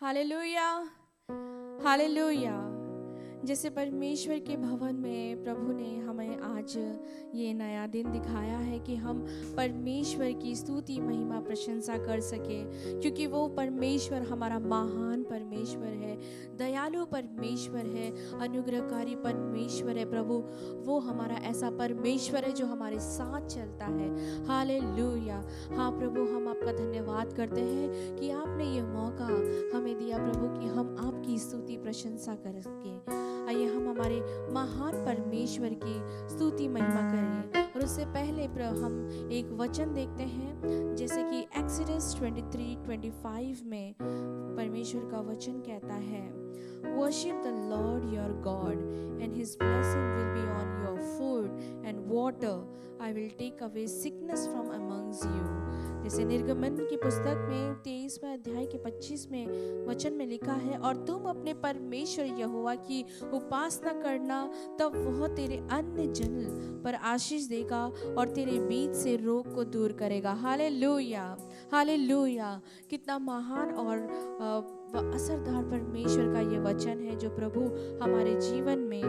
Hallelujah, hallelujah. जैसे परमेश्वर के भवन में प्रभु ने हमें आज ये नया दिन दिखाया है कि हम परमेश्वर की स्तुति महिमा प्रशंसा कर सके, क्योंकि वो परमेश्वर हमारा महान परमेश्वर है, दयालु परमेश्वर है, अनुग्रहकारी परमेश्वर है। प्रभु वो हमारा ऐसा परमेश्वर है जो हमारे साथ चलता है। हालेलुया। हाँ प्रभु, हम आपका धन्यवाद करते हैं कि आपने ये मौका हमें दिया प्रभु कि हम आपकी स्तुति प्रशंसा कर सके। आइए हम हमारे महान परमेश्वर की स्तुति महिमा करें। और उससे पहले हम एक वचन देखते हैं, जैसे कि एक्सोडस 23:25 में परमेश्वर का वचन कहता है, worship the Lord your God and his blessing will be on your food and water, I will take away sickness from amongst you. जैसे निर्गमन की पुस्तक में 23वें अध्याय के 25वें वचन में लिखा है, और तुम अपने परमेश्वर यहोवा की उपासना करना, तब वह तेरे अन्य जन पर आशीष देगा और तेरे बीच से रोग को दूर करेगा। Hallelujah, hallelujah. कितना महान और असरदार परमेश्वर का ये वचन है जो प्रभु हमारे जीवन में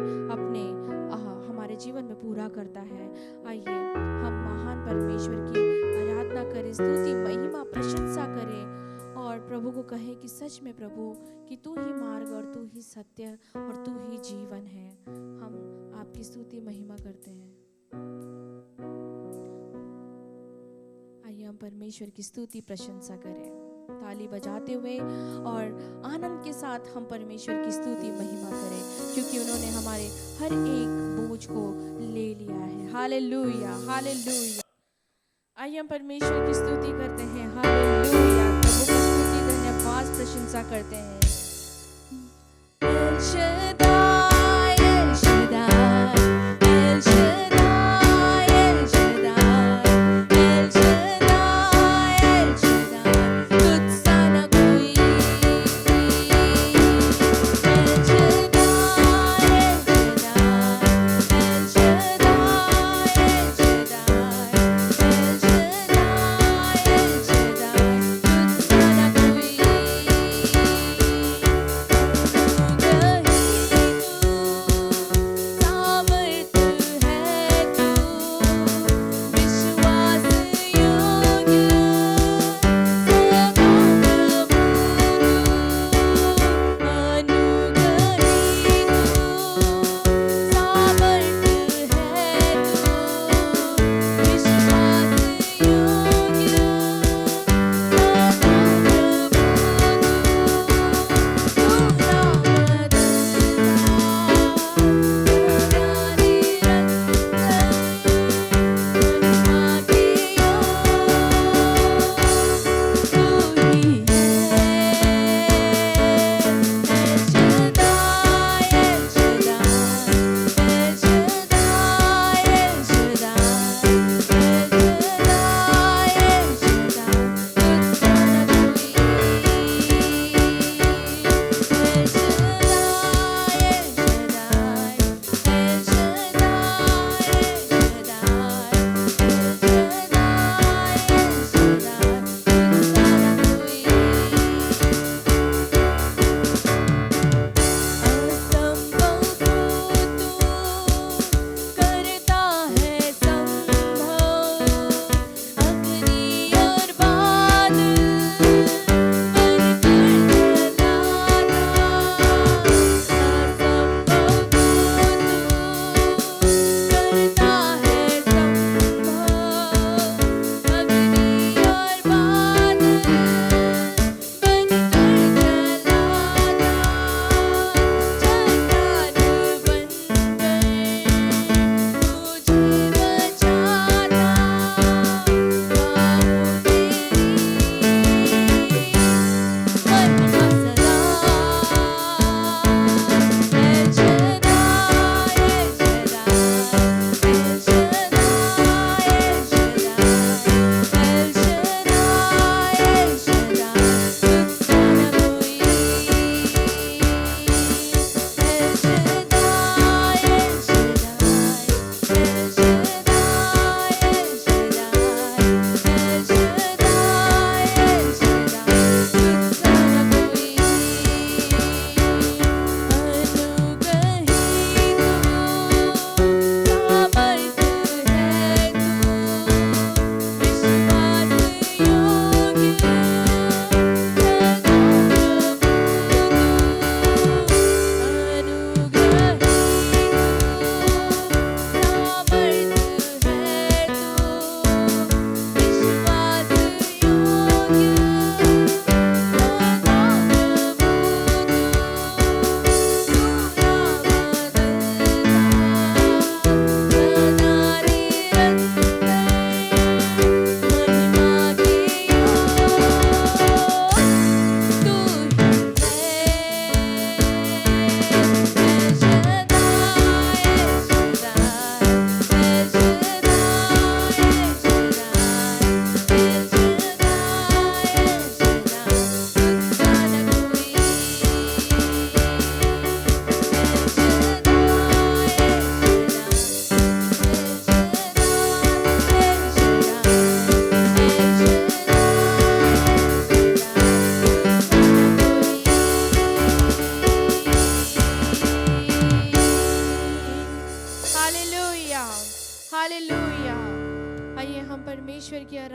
हमारे जीवन में पूरा करता है। आइए हम महान परमेश्वर की आराधना करें, स्तुति महिमा प्रशंसा करें और प्रभु को कहें कि सच में प्रभु कि तू ही मार्ग और तू ही सत्य और तू ही जीवन है। हम आपकी स्तुति महिमा करते हैं। आइए हम परमेश्वर की स्तुति प्रशंसा करें, ताली बजाते हुए और आनंद के साथ हम परमेश्वर की स्तुति महिमा करें, क्योंकि उन्होंने हमारे हर एक बोझ को ले लिया है। Hallelujah, hallelujah. आइए हम परमेश्वर की स्तुति करते हैं। हालेलुया। प्रभु की स्तुति धन्यवाद प्रशंसा करते हैं। El Shaddai, El Shaddai, El Shaddai, El Shaddai, El Shaddai, El Shaddai, तुझसा न कोई। El Shaddai, El Shaddai, El Shaddai, El Shaddai, El Shaddai, El Shaddai, तुझसा न कोई।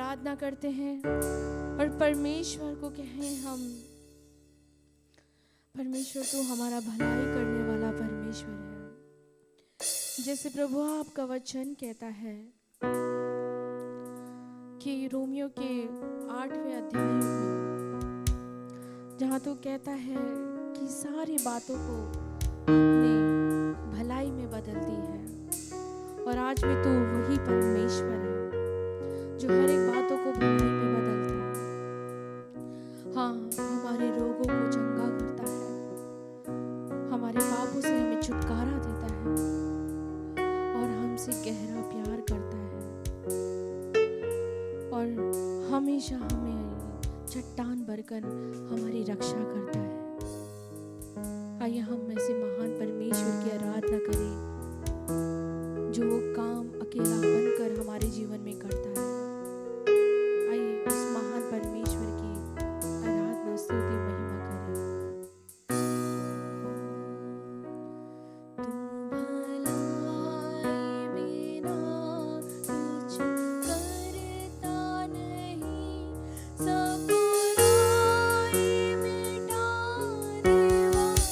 आराधना करते हैं और परमेश्वर को कहें हम, परमेश्वर तू हमारा भलाई करने वाला परमेश्वर है। जैसे प्रभु आपका वचन कहता है कि रोमियो के 8वें अध्याय में, जहाँ तू कहता है कि सारी बातों को अपने भलाई में बदल दी है। और आज भी तू वही परमेश्वर है जो हर एक बातों को भलाई में बदलता है। हाँ, हमारे रोगों को चंगा करता है, हमारे पापों से हमें छुटकारा देता है और हमसे गहरा प्यार करता है और हमेशा हमें चट्टान बनकर हमारी रक्षा करता है। आइए हम ऐसे महान परमेश्वर की आराधना करें जो वो काम अकेला बनकर हमारे जीवन में करता है। आइए उस महान परमेश्वर की आराधना स्तुति महिमा करें। तू भलाई बिना कुछ करता नहीं, सब बुराई मिटाने वाले।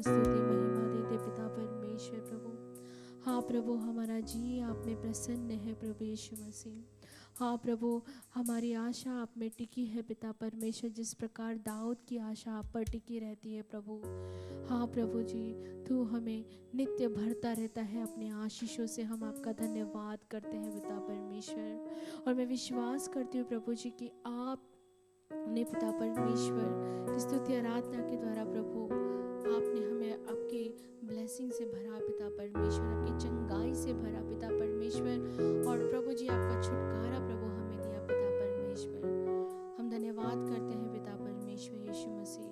स्तुति महिमा देते पिता परमेश्वर प्रभु। हाँ प्रभु, हमारा जी आप में प्रसन्न है प्रभु यीशु मसीह। हाँ प्रभु, हमारी आशा आप में टिकी है पिता परमेश्वर, जिस प्रकार दाऊद की आशा आप पर टिकी रहती है प्रभु। हाँ प्रभु जी, तू हमें नित्य भरता रहता है अपने आशीषों से। हम आपका धन्यवाद करते हैं पिता परमेश्वर। और मैं विश्वास करती हूँ प्रभु जी कि आपने पिता परमेश्वर स्तुति आराधना के द्वारा प्रभु आपने हमें आपके ब्लेसिंग से भरा पिता परमेश्वर, आपकी चंगाई से भरा पिता परमेश्वर। और प्रभु जी आपका छुटकारा प्रभु हमें दिया पिता परमेश्वर। हम धन्यवाद करते हैं पिता परमेश्वर यीशु मसीह।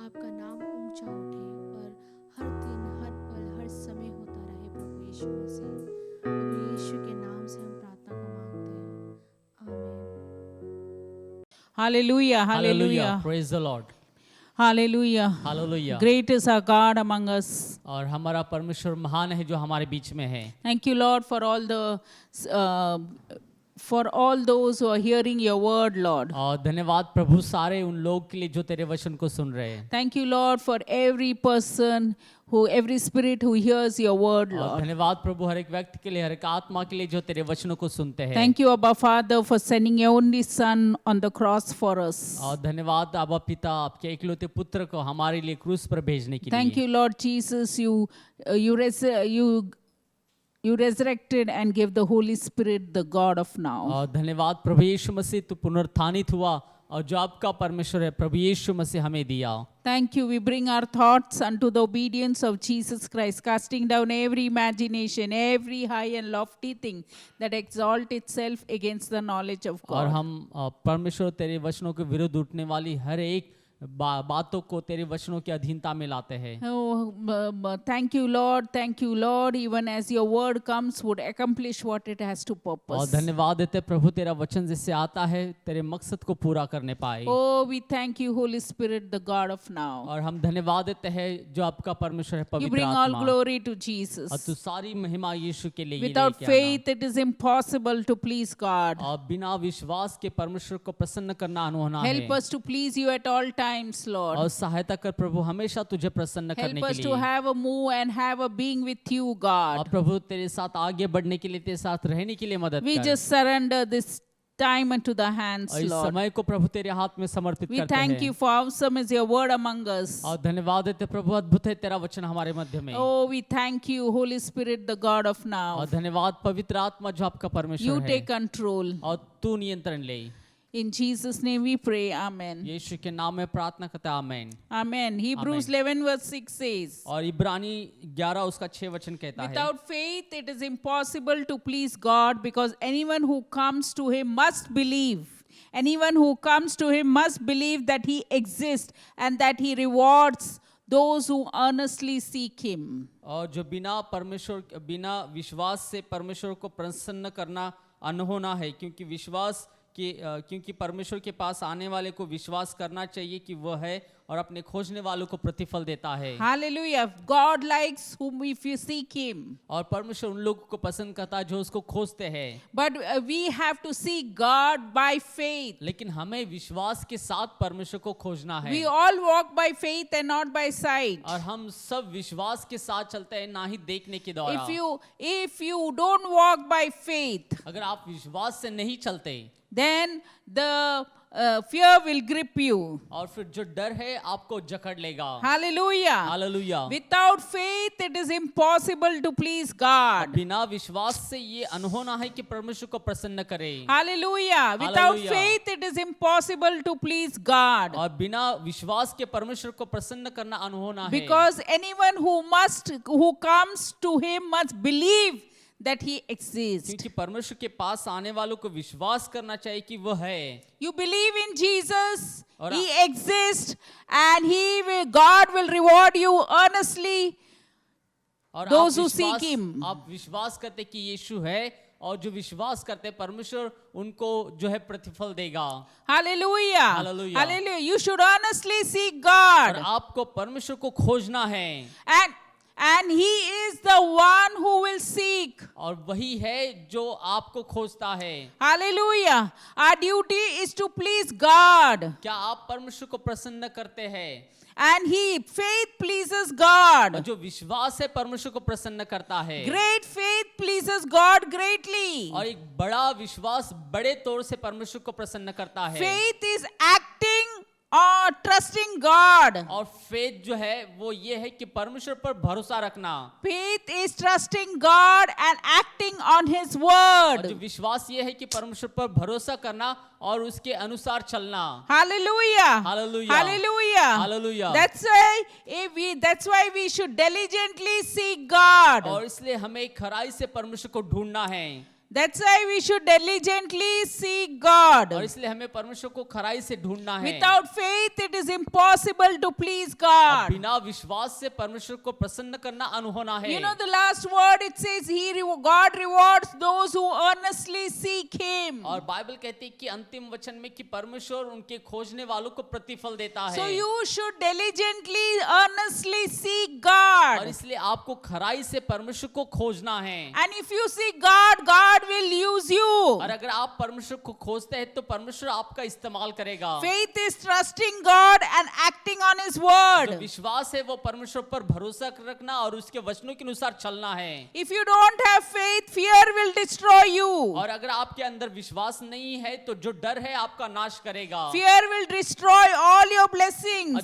आपका नाम ऊंचा उठे और हर दिन हर पल हर समय होता रहे प्रभु यीशु मसीह। प्रभु यीशु के नाम से हम प्रार्थना को मांगते हैं, आमीन। Hallelujah, hallelujah. Praise the Lord. Hallelujah. Hallelujah. Great is our God among us. और हमारा परमेश्वर महान है जो हमारे बीच में है। Thank you, Lord, for all those who are hearing your word, Lord. और धन्यवाद प्रभु सारे उन लोग के लिए जो तेरे वचन को सुन रहे हैं। Thank you, Lord, for every person every spirit who hears your word, और Lord. धन्यवाद प्रभु हर एक व्यक्ति के लिए, हर एक आत्मा के लिए जो तेरे वचनों को सुनते हैं। Thank you, Abba Father, for sending your only Son on the cross for us. और धन्यवाद आबा पिता आपके इकलौते पुत्र को हमारे लिए क्रूस पर भेजने के लिए। Thank you, Lord Jesus, you resurrected and gave the Holy Spirit, the God of now. और धन्यवाद प्रभु यीशु मसीह तू पुनरुत्थानित हुआ और जो आपका परमेश्वर है प्रभु यीशु मसीह हमें दिया। Thank you. We bring our thoughts unto the obedience of Jesus Christ, casting down every imagination, every high and lofty thing that exalt itself against the knowledge of और God. हम परमेश्वर तेरे वचनों के विरुद्ध उठने वाली हर एक बातों को तेरे वचनों की अधीनता में लाते हैं। Oh, thank you, Lord. Thank you, Lord. Even as your word comes, would accomplish what it has to और purpose. धन्यवाद देते प्रभु तेरा वचन जिससे आता है तेरे मकसद को पूरा करने पाए। Oh, we thank you, Holy Spirit, the God of now. और हम धन्यवाद देते हैं जो आपका परमेश्वर है You पवित्र bring all आत्मा। glory to और Jesus. तू सारी महिमा यीशु के लिए Without लेके faith, it is impossible to please God. आना। और बिना विश्वास के परमेश्वर को प्रसन्न करना अनहोना है। Help us to please you at all times, Lord. और सहायता कर प्रभु हमेशा तुझे प्रसन्न करने Help के us to लिए। have a move and have a being with you, और God. प्रभु तेरे साथ आगे बढ़ने के लिए, तेरे साथ रहने के लिए मदद We कर। just surrender this time into the hands, और इस Lord. समय को प्रभु तेरे हाथ में समर्पित We करते thank you हैं। for awesome is your word among us. और धन्यवाद देते प्रभु अद्भुत है तेरा वचन हमारे मध्य में। Oh, we thank you, Holy Spirit, the God of now. और धन्यवाद पवित्र आत्मा जो आपका परमेश्वर You है। take control. और तू नियंत्रण ले। In Jesus' name we pray. Amen. यीशु के नाम में प्रार्थना करते हैं, आमीन। Amen. Hebrews Amen. 11 verse 6 says, और इब्रानी 11 उसका 6 वचन कहता है। without faith it is impossible to please God, because anyone who comes to him must believe. Anyone who comes to him must believe that he exists and that he rewards those who earnestly seek him. और जो बिना विश्वास से परमेश्वर को प्रसन्न करना अनहोना है, क्योंकि परमेश्वर के पास आने वाले को विश्वास करना चाहिए कि वह है और अपने खोजने वालों को प्रतिफल देता है। Hallelujah. God likes whom if you seek him. और परमेश्वर उन लोगों को पसंद करता है जो उसको खोजते हैं। But we have to seek God by faith. लेकिन हमें विश्वास के साथ परमेश्वर को खोजना है। We all walk by faith and not by sight. और हम सब विश्वास के साथ चलते हैं, ना ही देखने के द्वारा। If you don't walk by faith, अगर आप विश्वास से नहीं चलते, then the fear will grip you. और फिर जो डर है आपको जकड़ लेगा। Hallelujah. Hallelujah. Without faith it is impossible to please God. बिना विश्वास से ये अनहोना है कि परमेश्वर को प्रसन्न करे। Hallelujah. Without Hallelujah. faith it is impossible to please God. और बिना विश्वास के परमेश्वर को प्रसन्न करना अनहोना है। Because anyone who comes to him must believe that he exists. क्योंकि परमेश्वर के पास आने वालों को विश्वास करना चाहिए कि वह है। You believe in Jesus, और he exists, and God will reward you earnestly. और Those who seek him. आप विश्वास करते कि यीशु है, और जो विश्वास करते परमेश्वर उनको जो है प्रतिफल देगा। Hallelujah. Hallelujah. Hallelujah. You should honestly seek और God. आपको परमेश्वर को खोजना है। And he is the one who will seek. और वही है जो आपको खोजता है। Hallelujah. Our duty is to please God. क्या आप परमेश्वर को प्रसन्न करते हैं? And faith pleases God. और जो विश्वास है परमेश्वर को प्रसन्न करता है। Great faith pleases God greatly. और एक बड़ा विश्वास बड़े तौर से परमेश्वर को प्रसन्न करता है। Faith is acting or trusting God. और फेथ जो है वो ये है कि परमेश्वर पर भरोसा रखना। Faith is trusting God and acting on His और जो word. विश्वास ये है कि परमेश्वर पर भरोसा करना और उसके अनुसार चलना। Hallelujah. Hallelujah. Hallelujah. Hallelujah. That's why we should diligently seek God. और इसलिए हमें खराई से परमेश्वर को ढूंढना है। That's why we should diligently seek God. और इसलिए हमें परमेश्वर को खराई से ढूंढना है। Without faith, it is impossible to please और God. बिना विश्वास से परमेश्वर को प्रसन्न करना अनहोना है। You know the last word, it says, God rewards those who earnestly seek Him. और बाइबल कहती है कि अंतिम वचन में कि परमेश्वर उनके खोजने वालों को प्रतिफल देता है। So you should diligently, earnestly seek और God. इसलिए आपको खराई से परमेश्वर को खोजना है। And if you seek God, God will use you. और अगर आप परमेश्वर को खोजते हैं तो परमेश्वर आपका इस्तेमाल करेगा। Faith is trusting God and acting on His जो word. विश्वास है वो परमेश्वर पर भरोसा रखना और उसके वचनों के अनुसार चलना है। If you don't have faith, fear will destroy you. और अगर आपके अंदर विश्वास नहीं है तो जो डर है आपका नाश करेगा। Fear will destroy all your और blessings.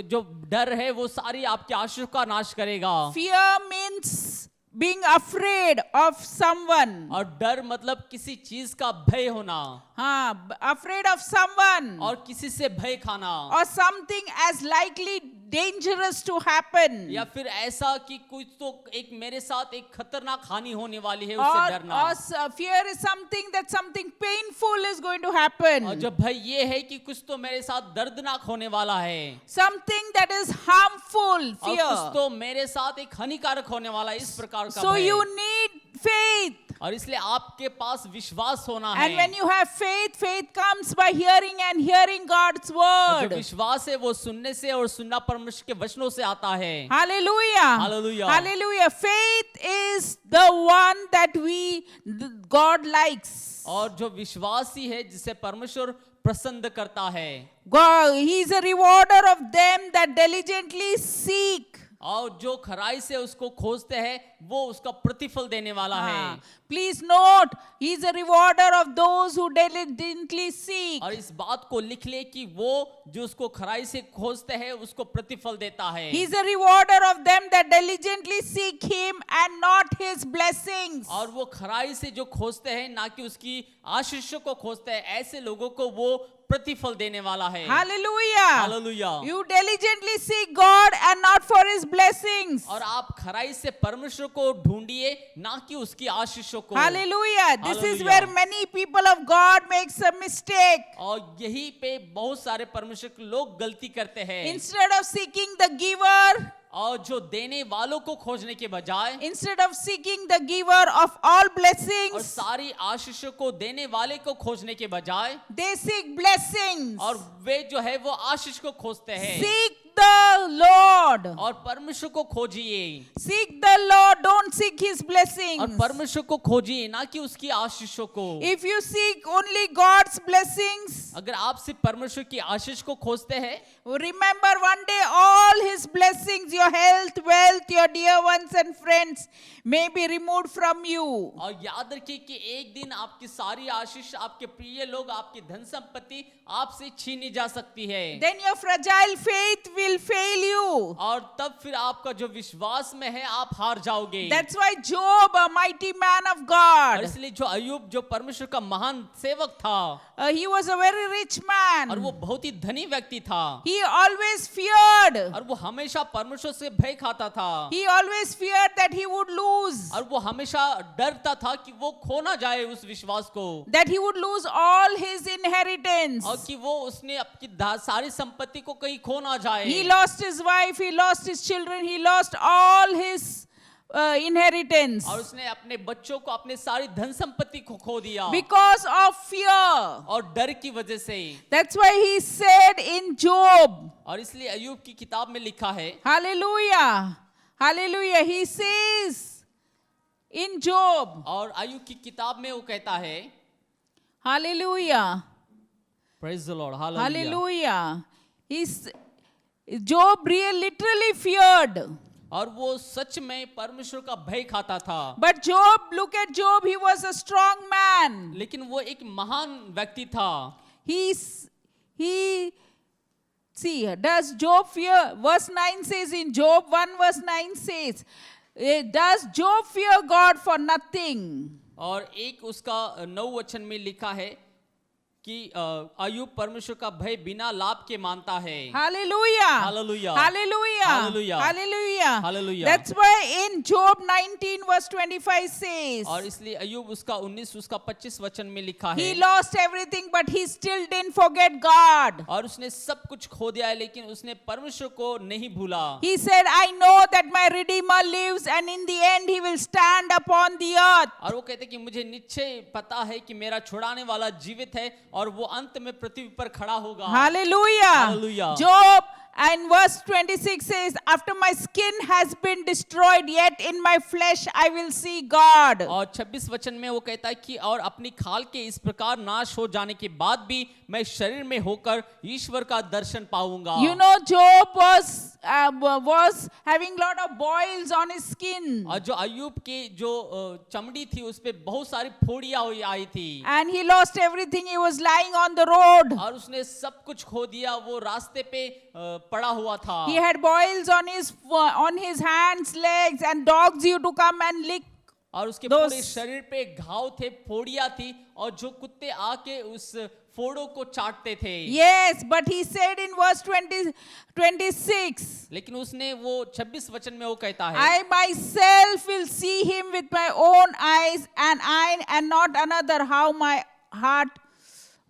जो डर है वो सारी आपके आशीष का नाश करेगा। Fear means being afraid of someone. और डर मतलब किसी चीज का भय होना Afraid of someone और किसी से भय खाना or something as likely dangerous to happen. या फिर ऐसा कि कुछ तो एक मेरे साथ एक खतरनाक हानि होने वाली है उससे डरना। Or fear is something that something painful is going to happen. और जब भय ये है कि कुछ तो मेरे साथ दर्दनाक होने वाला है Something that is harmful, और कुछ fear. तो मेरे साथ एक हानिकारक होने वाला है, इस प्रकार का So भय। you need faith. और इसलिए आपके पास विश्वास होना And when है। you have faith, faith comes by hearing and hearing God's और जो word. विश्वास है वो सुनने से और सुनना परमेश्वर के वचनों से आता है। Hallelujah. Hallelujah. Hallelujah. Faith is the one that God likes. और जो विश्वासी है जिसे परमेश्वर पसंद करता है। God, He is a rewarder of them that diligently seek. और जो खराई से उसको खोजते हैं वो उसका प्रतिफल देने वाला है। Please note, He is a rewarder of those who diligently seek. और इस बात को लिख ले कि वो जो उसको खराई से खोजते हैं उसको प्रतिफल देता है। He is a rewarder of them that diligently seek Him and not His blessings. और वो खराई से जो खोजते हैं ना कि उसकी आशीषों को खोजते हैं, ऐसे लोगों को वो प्रतिफल देने वाला है। Hallelujah. Hallelujah. You diligently seek God and not for His blessings. और आप खराई से परमेश्वर को ढूंढिए ना कि उसकी आशीषों को। Hallelujah. This is Hallelujah. where many people of God makes a mistake. और यही पे बहुत सारे परमेश्वर के लोग गलती करते हैं। Instead of seeking the giver, और जो देने वालों को खोजने के बजाय instead of seeking the giver of all और blessings, सारी आशीषों को देने वाले को खोजने के बजाय they seek blessings. और वे जो है वो आशीष को खोजते हैं। Seek the Lord. और परमेश्वर को खोजिए। Seek the Lord. Don't seek His blessings. और परमेश्वर को खोजिए ना कि उसकी आशीषों को। If you seek only God's blessings, अगर आप सिर्फ परमेश्वर की आशीष को खोजते हैं, remember one day all His blessings, your health, wealth, your dear ones and friends may be removed from you. और याद रखिए कि एक दिन आपकी सारी आशीष, आपके प्रिय लोग, आपकी धन संपत्ति आपसे छीनी जा सकती है। Then your fragile faith will fail you. और तब फिर आपका जो विश्वास में है आप हार जाओगे। That's why Job, a mighty man of और God, इसलिए जो अय्यूब जो परमेश्वर का महान सेवक था he was a very rich man. और वो बहुत ही धनी व्यक्ति था He always feared. और वो हमेशा परमेश्वर से भय खाता था He always feared that he would lose. और वो हमेशा डरता था कि वो खो ना जाए उस विश्वास को That he would lose all his inheritance. और कि वो उसने अपनी सारी संपत्ति को कहीं खो ना जाए। He lost his wife, he lost his children, he lost all his inheritance और उसने अपने बच्चों को अपने सारी धन संपत्ति को खो दिया because of fear. और डर की वजह से। That's why he said in Job, और इसलिए अय्यूब की किताब में लिखा है, hallelujah, Hallelujah. He says in Job, और अय्यूब की किताब में वो कहता है, hallelujah, praise the Lord, hallelujah. hallelujah. Job literally feared. और वो सच में परमेश्वर का भय खाता था। But Job, look at Job, he was a strong man. लेकिन वो एक महान व्यक्ति था। See, does Job fear? Verse 9 says in Job 1 verse 9 says, does Job fear God for nothing? और एक उसका 9 वचन में लिखा है कि अय्यूब परमेश्वर का भय बिना लाभ के मानता है। Hallelujah. Hallelujah. Hallelujah. Hallelujah. Hallelujah. Hallelujah. That's why in Job 19 verse 25 says, और इसलिए अय्यूब उसका 19 उसका 25 वचन में लिखा है, he lost everything but he still didn't forget God. और उसने सब कुछ खो दिया है लेकिन उसने परमेश्वर को नहीं भूला। He said, I know that my Redeemer lives and in the end he will stand upon the earth. और वो कहते कि मुझे निश्चय पता है कि मेरा छुड़ाने वाला जीवित है और वो अंत में पृथ्वी पर खड़ा होगा। Hallelujah. Hallelujah. Job and verse 26 says, after my skin has been destroyed, yet in my flesh I will see God. और 26 वचन में वो कहता है कि और अपनी खाल के इस प्रकार नाश हो जाने के बाद भी मैं शरीर में होकर ईश्वर का दर्शन पाऊंगा। You know, Job was having lot of boils on his skin. और जो अय्यूब की जो चमड़ी थी उस पे बहुत सारी फोड़ियां हुई आई थी। And he lost everything. He was lying on the road. और उसने सब कुछ खो दिया, वो रास्ते पे पड़ा हुआ था। He had boils on his hands, legs, and dogs used to come and lick. और उसके those- पूरे शरीर पे घाव थे, फोड़ियां थी, और जो कुत्ते आके उस फोड़ों को चाटते थे। Yes, but he said in verse 26, लेकिन उसने वो 26 वचन में वो कहता है, I myself will see him with my own eyes and not another, how my heart.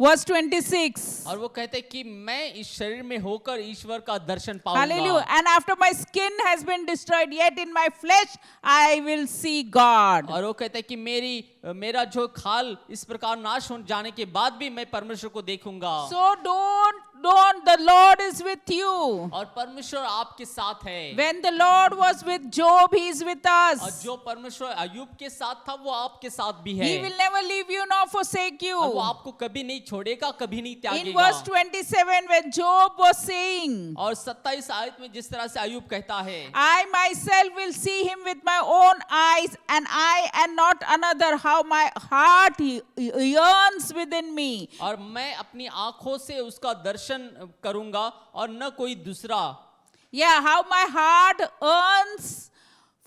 Verse 26. और वो कहते कि मैं इस शरीर में होकर ईश्वर का दर्शन पाऊंगा। Hallelujah. And after my skin has been destroyed, yet in my flesh I will see God. और वो कहते कि मेरा जो खाल इस प्रकार नाश हो जाने के बाद भी मैं परमेश्वर को देखूंगा। So don't, the Lord is with you. और परमेश्वर आपके साथ है। When the Lord was with Job, he is with और us. जो परमेश्वर अय्यूब के साथ था वो आपके साथ भी है। He will never leave you nor forsake you. और वो आपको कभी नहीं छोड़ेगा, कभी नहीं In त्यागेगा। verse 27, when Job was saying, और 27 आयत में जिस तरह से अय्यूब कहता है, I myself will see him with my own eyes and not another, how my heart yearns within me. और मैं अपनी आंखों से उसका दर्शन करूंगा और न कोई दूसरा। Yeah, how my heart yearns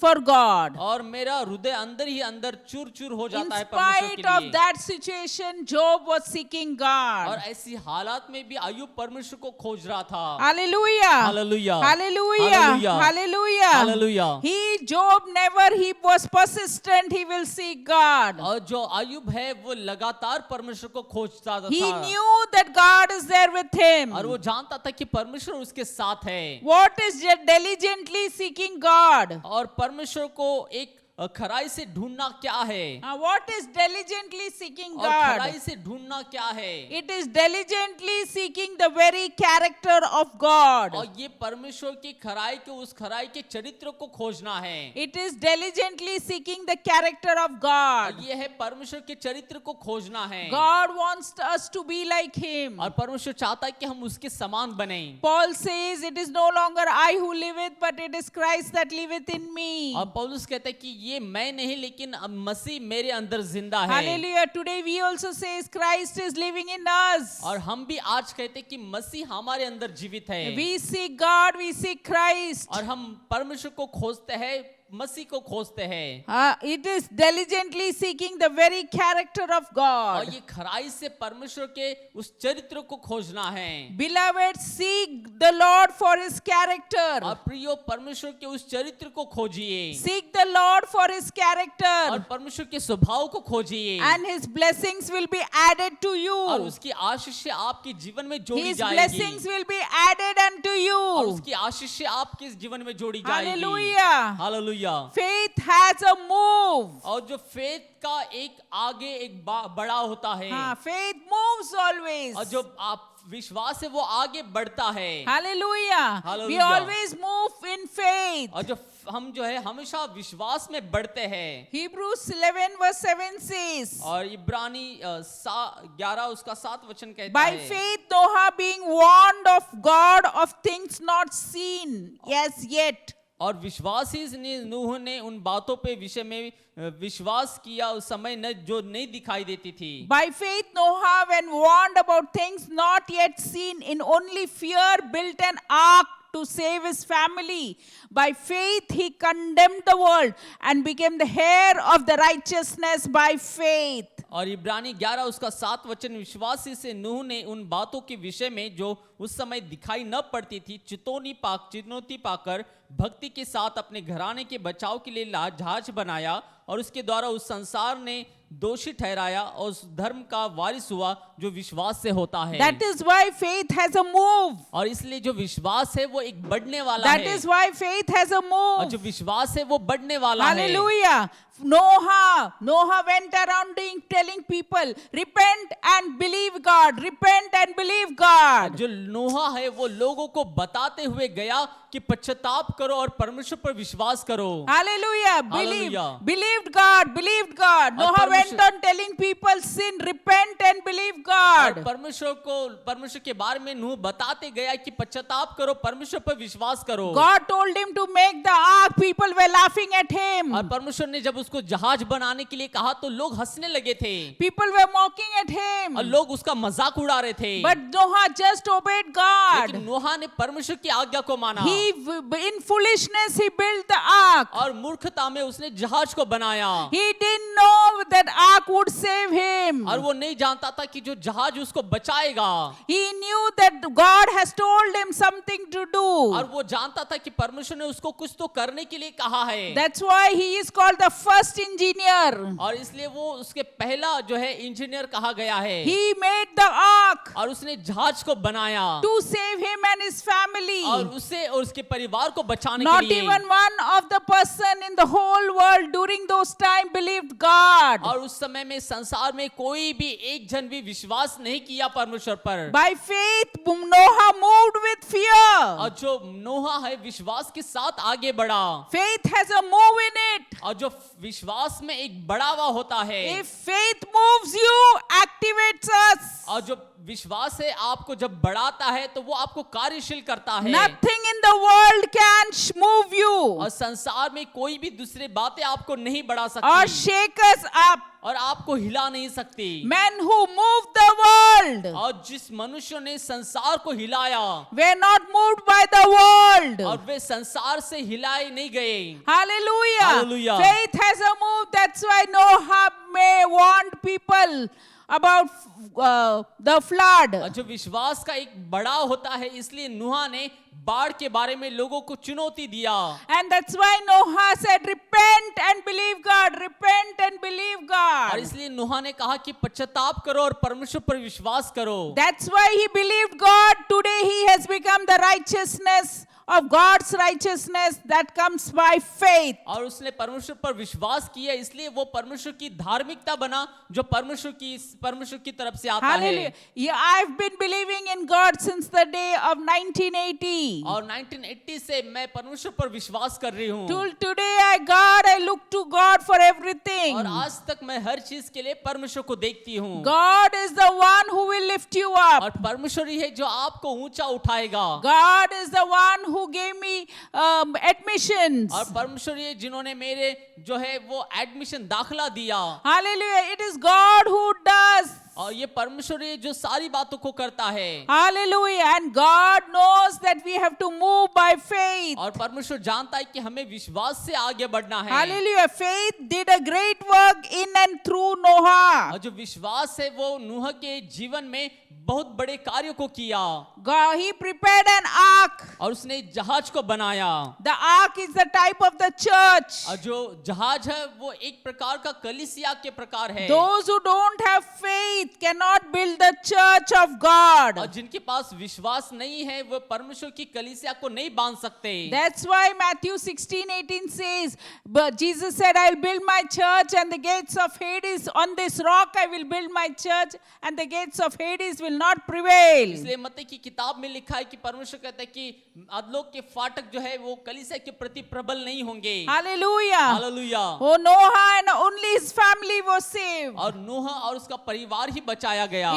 for God. और मेरा हृदय अंदर ही अंदर चूर चूर हो In जाता है परमेश्वर spite के of लिए। that situation, Job was seeking और God. ऐसी हालात में भी अय्यूब परमेश्वर को खोज रहा था। Hallelujah. Hallelujah. Hallelujah. Hallelujah. Hallelujah. Hallelujah. He was persistent, he will seek God. और जो अय्यूब है वो लगातार परमेश्वर को खोजता था। He knew that God is there with him. और वो जानता था कि परमेश्वर उसके साथ है। What is diligently seeking God? और परमेश्वर को एक खराई से ढूंढना क्या है? What is diligently seeking और God? खराई से ढूंढना क्या है? It is diligently seeking the very character of God. और ये परमेश्वर की खराई के उस खराई के चरित्र को खोजना है। It is diligently seeking the character of God. और ये है परमेश्वर के चरित्र को खोजना है। God wants us to be like Him. और परमेश्वर चाहता है कि हम उसके समान बने। Paul says, it is no longer I who liveth, but it is Christ that liveth in me. और पौलुस कहता है कि ये मैं नहीं लेकिन अब मसीह मेरे अंदर जिंदा है। Hallelujah. Today we also say Christ is living in us. और हम भी आज कहते हैं कि मसीह हमारे अंदर जीवित है। We seek God, we seek Christ. और हम परमेश्वर को खोजते हैं, मसीह को खोजते हैं। It is diligently seeking the very character of और God. ये खराई से परमेश्वर के उस चरित्र को खोजना है। Beloved, seek the Lord for His character. और प्रियो परमेश्वर के उस चरित्र को खोजिए। Seek the Lord for His और character. परमेश्वर के स्वभाव को खोजिए। And His blessings will be added to और you. उसकी आशीष आपके जीवन में जोड़ी His जाएगी। blessings will be added unto और you. उसकी आशीष आपके जीवन में जोड़ी जाएगी। Hallelujah. Hallelujah. Faith has a move. और जो फेथ का एक आगे एक बड़ा होता है। Faith moves always. और जो आप विश्वास है वो आगे बढ़ता है। Hallelujah. We Hallelujah. always move in faith. और जो हम जो है हमेशा विश्वास में बढ़ते हैं। Hebrews 11 verse 7 says, और इब्रानी 11 उसका 7 वचन कहता by है, faith Noah being warned of God of things not seen as yet. और विश्वास ही नूह ने उन बातों पे विषय में विश्वास किया उस समय न जो नहीं दिखाई देती थी। By faith Noah, when warned about things not yet seen, in only fear built an ark to save his family. By faith he condemned the world and became the heir of the righteousness by faith. और इब्रानी 11 उसका 7 वचन, विश्वासी से नूह ने उन बातों के विषय में जो उस समय दिखाई न पड़ती थी चुनौती पाकर भक्ति के साथ अपने घराने के बचाव के लिए जहाज बनाया और उसके द्वारा उस संसार ने दोषी ठहराया और उस धर्म का वारिस हुआ जो विश्वास से होता है। That is why faith has a move. और इसलिए जो विश्वास है वो एक बढ़ने वाला That है। is why faith has a और move. जो विश्वास है वो बढ़ने वाला है। Hallelujah. Noah went around telling people, repent and believe God, repent and believe God. जो नोहा है वो लोगों को बताते हुए गया कि पश्चाताप करो और परमेश्वर पर विश्वास करो। Hallelujah. Hallelujah. Believed God. Noah went on telling people, sin, repent and believe और God. परमेश्वर के बारे में नूह बताते गया कि पश्चाताप करो, परमेश्वर पर विश्वास करो। God told him to make the ark. People were laughing at him. और परमेश्वर ने जब उसको जहाज बनाने के लिए कहा तो लोग हंसने लगे थे People were mocking at him. और लोग उसका मजाक उड़ा रहे थे। But Noah just obeyed God. लेकिन नोहा ने परमेश्वर की आज्ञा को माना In foolishness he built the ark. और मूर्खता में उसने जहाज को बनाया। He didn't know that ark would save him. और वो नहीं जानता था कि जो जहाज उसको बचाएगा। He knew that God has told him something to do. और वो जानता था कि परमेश्वर ने उसको कुछ तो करने के लिए कहा है। That's why he is called the first engineer. और इसलिए वो उसके पहला जो है इंजीनियर कहा गया है। He made the ark और उसने जहाज को बनाया to save him and his family. और उसे और उसके परिवार को बचाने Not के लिए। even one of the person in the whole world during those time believed God. और उस समय में संसार में कोई भी एक जन भी विश्वास नहीं किया परमेश्वर पर। By faith Noah moved with fear. और जो नोहा है विश्वास के साथ आगे बढ़ा। Faith has a move in it. और जो विश्वास में एक बढ़ावा होता है। If faith moves you, activates us. और जो विश्वास है आपको जब बढ़ाता है तो वो आपको कार्यशील करता है। Nothing in the world can move you और संसार में कोई भी दूसरी बातें आपको नहीं बढ़ा or सकती shake us up. और आपको हिला नहीं सकती। Men who moved the world और जिस मनुष्य ने संसार को हिलाया were not moved by the world. और वे संसार से हिलाए नहीं गए। Hallelujah. Hallelujah. Faith has a move. That's why Noah may warn people about the flood. और जो विश्वास का एक बढ़ाव होता है इसलिए नूहा ने बाढ़ के बारे में लोगों को चुनौती दिया। And that's why Noah said, repent and believe God. Repent and believe और God. इसलिए नूहा ने कहा कि पश्चाताप करो और परमेश्वर पर विश्वास करो। That's why he believed God. Today he has become the righteousness of God's righteousness that comes by faith. और उसने परमेश्वर पर विश्वास किया इसलिए वो परमेश्वर की धार्मिकता बना जो परमेश्वर की तरफ से आता Hallelujah. है। Yeah, I've been believing in God since the day of 1980. और 1980 से मैं परमेश्वर पर विश्वास कर रही हूँ। Till today, I look to God for everything. और आज तक मैं हर चीज के लिए परमेश्वर को देखती हूँ। God is the one who will lift you up. और परमेश्वर ही है जो आपको ऊंचा उठाएगा। God is the one who gave me admissions. और परमेश्वर ही है जिन्होंने मेरे जो है वो एडमिशन दाखला दिया। Hallelujah. It is God who does. और ये परमेश्वर ही जो सारी बातों को करता है। Hallelujah. And God knows that we have to move by faith. और परमेश्वर जानता है कि हमें विश्वास से आगे बढ़ना है। Hallelujah. Faith did a great work in and through Noah. और जो विश्वास है वो नूह के जीवन में बहुत बड़े कार्यों को किया। God, he prepared an ark. और उसने जहाज को बनाया। The ark is the type of the church. और जो जहाज है वो एक प्रकार का कलीसिया के प्रकार है। Those who don't have faith cannot build the church of God. और जिनके पास विश्वास नहीं है वो परमेश्वर की कलीसिया को नहीं बांध सकते। That's why Matthew 16:18 says, but Jesus said, I will build my church and the gates of Hades, on this rock I will build my church and the gates of Hades will not prevail. इसलिए मत्ती की किताब में लिखा है कि परमेश्वर कहता है कि अधलोक के फाटक जो है वो कलीसिया के प्रति प्रबल नहीं होंगे। Hallelujah. Hallelujah. Oh, Noah and only his family was saved. और नूह और उसका परिवार ही बचाया गया।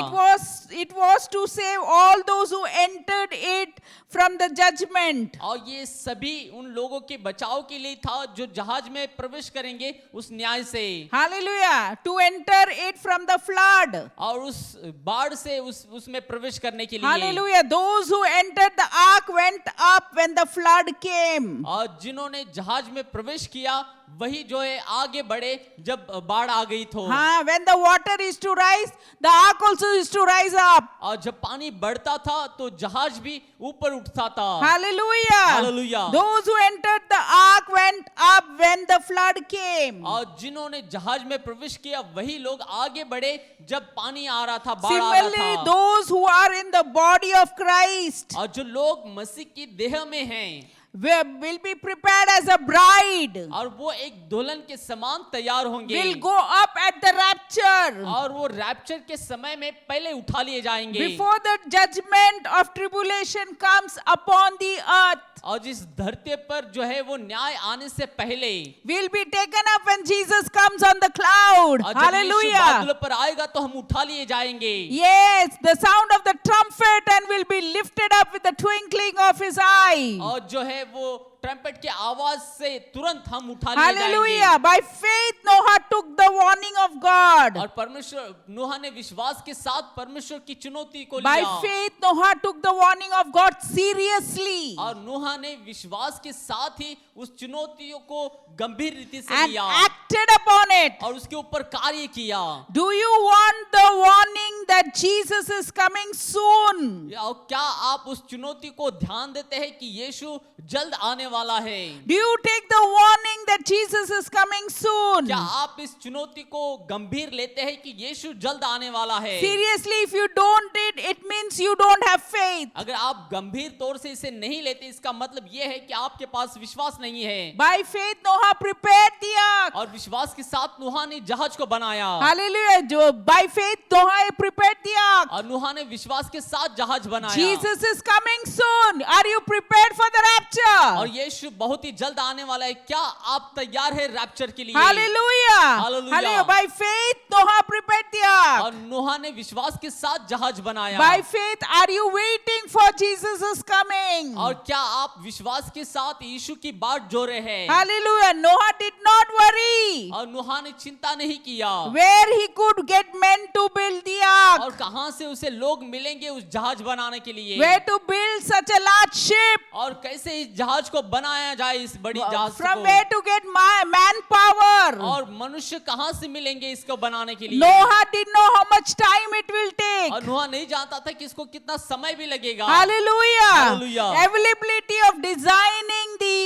It was to save all those who entered it from the judgment. और ये सभी उन लोगों के बचाव के लिए था जो जहाज में प्रवेश करेंगे उस न्याय से। Hallelujah. To enter it from the flood. और उस बाढ़ से उसमें प्रवेश करने के लिए। Hallelujah. Those who entered the ark went up when the flood came. और जिन्होंने जहाज में प्रवेश किया वही जो है आगे बढ़े जब बाढ़ आ गई तो। When the water is to rise, the ark also is to rise up. और जब पानी बढ़ता था तो जहाज भी ऊपर उठता था। Hallelujah. Hallelujah. Those who entered the ark went up when the flood came. और जिन्होंने जहाज में प्रवेश किया वही लोग आगे बढ़े जब पानी आ रहा था, बाढ़ आ रहा Similarly, था। those who are in the body of Christ और जो लोग मसीह की देह में हैं will be prepared as a bride. और वो एक दुल्हन के समान तैयार होंगे। Will go up at the rapture. और वो रैप्चर के समय में पहले उठा लिए जाएंगे। Before the judgment of tribulation comes upon the earth. और जिस धरती पर जो है वो न्याय आने से पहले Will be taken up when Jesus comes on the cloud. और जब यीशु Hallelujah. बादलों पर आएगा तो हम उठा लिए जाएंगे। Yes, the sound of the trumpet and will be lifted up with the twinkling of his eye. और जो है वो ट्रम्पेट के आवाज से तुरंत हम उठा लिए Hallelujah. जाएंगे। By faith Noah took the warning of God. और परमेश्वर नूह ने विश्वास के साथ परमेश्वर की चुनौती को By लिया। faith Noah took the warning of God seriously और नूह ने विश्वास के साथ ही उस चुनौतियों को गंभीर रीति से and लिया acted upon it. और उसके ऊपर कार्य किया। Do you want the warning that Jesus is coming soon? और क्या आप उस चुनौती को ध्यान देते हैं कि यीशु जल्द आने वाला है? Do you take the warning that Jesus is coming soon? क्या आप इस चुनौती को गंभीर लेते हैं कि यीशु जल्द आने वाला है? Seriously, if you don't it means you don't have faith. अगर आप गंभीर तौर से इसे नहीं लेते इसका मतलब यह है कि आपके पास विश्वास नहीं है। By faith Noah prepared the ark. और विश्वास के साथ नूह ने जहाज को बनाया। Hallelujah. By faith Noah prepared the ark. और नूह ने विश्वास के साथ जहाज बनाया। Jesus is coming soon. Are you prepared for the rapture? और यीशु बहुत ही जल्द आने वाला है। क्या आप तैयार है रैप्चर के लिए? Hallelujah. Hallelujah. Hallelujah. By faith Noah prepared the ark. और नूह ने विश्वास के साथ जहाज बनाया। By faith are you waiting for Jesus' coming? और क्या आप विश्वास के साथ यीशु की बाट जो रहे हैं? Hallelujah. Noah did not worry और नूह ने चिंता नहीं किया where he could get men to build the ark, और कहां से उसे लोग मिलेंगे उस जहाज बनाने के लिए, where to build such a large ship, और कैसे इस जहाज को बनाया जाए, इस बड़ी जहाज from को, where to get manpower. और मनुष्य कहां से मिलेंगे इसको बनाने के लिए। Noah didn't know how much time it will take. और नूह नहीं जानता था कि इसको कितना समय भी लगेगा। Hallelujah. Hallelujah. Availability of designing the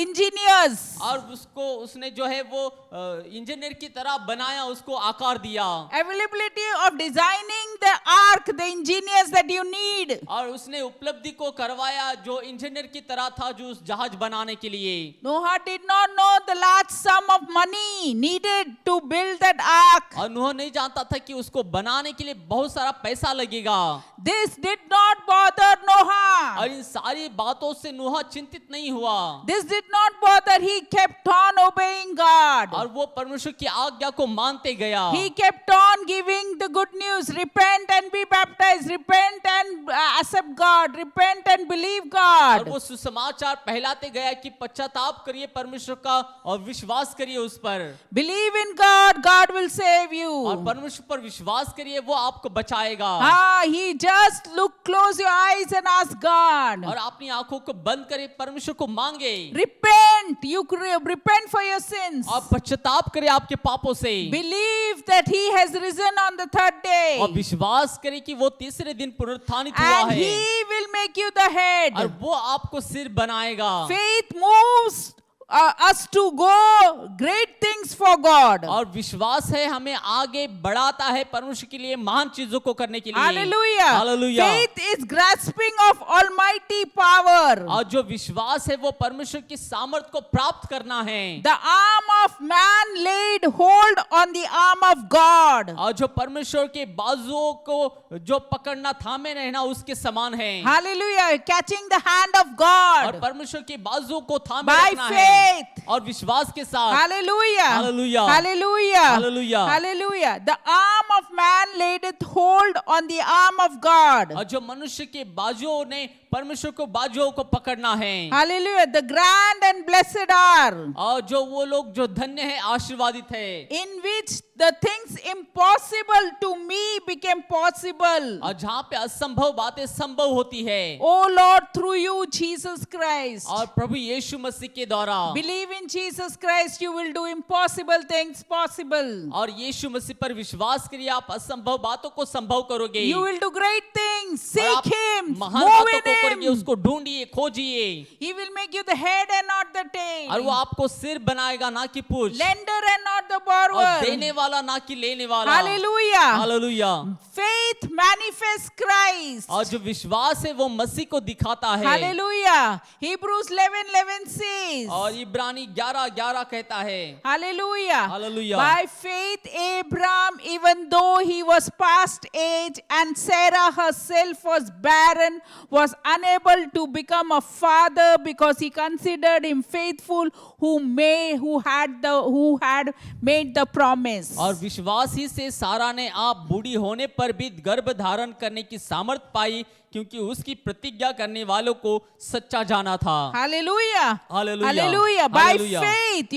engineers. और उसने जो है वो इंजीनियर की तरह बनाया, उसको आकार दिया। Availability of designing the ark, the engineers that you need. और उसने उपलब्धि को करवाया जो इंजीनियर की तरह था जो उस जहाज बनाने के लिए। Noah did not know the large sum of money needed to build that ark. और नूह नहीं जानता था कि उसको बनाने के लिए बहुत सारा पैसा लगेगा। This did not bother Noah. और इन सारी बातों से नूह चिंतित नहीं हुआ। This did not bother. He kept on obeying God. और वो परमेश्वर की आज्ञा को मानते गया। He kept on giving the good news. Repent and be baptized. Repent and accept God. Repent and believe और God. वो सुसमाचार फैलाते गया कि पश्चाताप करिए परमेश्वर का और विश्वास करिए उस पर। Believe in God. God will save you. और परमेश्वर पर विश्वास करिए, वो आपको बचाएगा। He just close your eyes and ask God. और अपनी आंखों को बंद करिए, परमेश्वर को मांगे। Repent. You repent for your sins. और पश्चाताप करिए आपके पापों से। Believe that He has risen on the third day. और विश्वास करिए कि वो तीसरे दिन पुनरुत्थानित हुआ And है। He will make you the head. और वो आपको सिर बनाएगा। Faith moves us to go great things for God. और विश्वास है हमें आगे बढ़ाता है परमेश्वर के लिए महान चीजों को करने के लिए। Hallelujah. Hallelujah. Faith is grasping of almighty power. और जो विश्वास है वो परमेश्वर की सामर्थ को प्राप्त करना है। The arm of man laid hold on the arm of God. और जो परमेश्वर के बाजुओं को जो पकड़ना थामे रहना उसके समान है। Hallelujah. Catching the hand of और God परमेश्वर के बाजुओं को थामे by रखना है faith. और विश्वास के साथ। Hallelujah. Hallelujah. Hallelujah. Hallelujah. Hallelujah. The arm of man laid it hold on the arm of God. और जो मनुष्य के बाजुओं ने परमेश्वर को बाजुओं को पकड़ना है। Hallelujah. The grand and blessed are, और जो वो लोग जो धन्य है आशीर्वादित है। in which the things impossible to me became possible. और जहाँ पे असंभव बातें संभव होती है। Oh Lord, through you, Jesus Christ. और प्रभु यीशु मसीह के द्वारा। Believe in Jesus Christ, you will do impossible things possible. और यीशु मसीह पर विश्वास करिए आप असंभव बातों को संभव करोगे। You will do great things. और आप Seek Him. महान Move बातों in को करेंगे, Him. उसको ढूंढिए, खोजिए। He will make you the head and not the और वो tail. आपको सिर बनाएगा ना कि पूंछ। Lender and not the और borrower. देने वाला ना कि लेने वाला। Hallelujah. Hallelujah. Faith manifests Christ. और जो विश्वास है वो मसीह को दिखाता है। Hallelujah. Hebrews 11:11 says. और इब्रानी 11:11 कहता है। Hallelujah. Hallelujah. By faith, Abraham, even though he was past age and Sarah herself was barren, was unable to become a father because he considered him faithful who had made the promise. और विश्वास ही से सारा ने आप बूढ़ी होने पर भी गर्भ धारण करने की सामर्थ पाई क्योंकि उसकी प्रतिज्ञा करने वालों को सच्चा जाना था। Hallelujah. Hallelujah. Hallelujah. By Hallelujah. faith,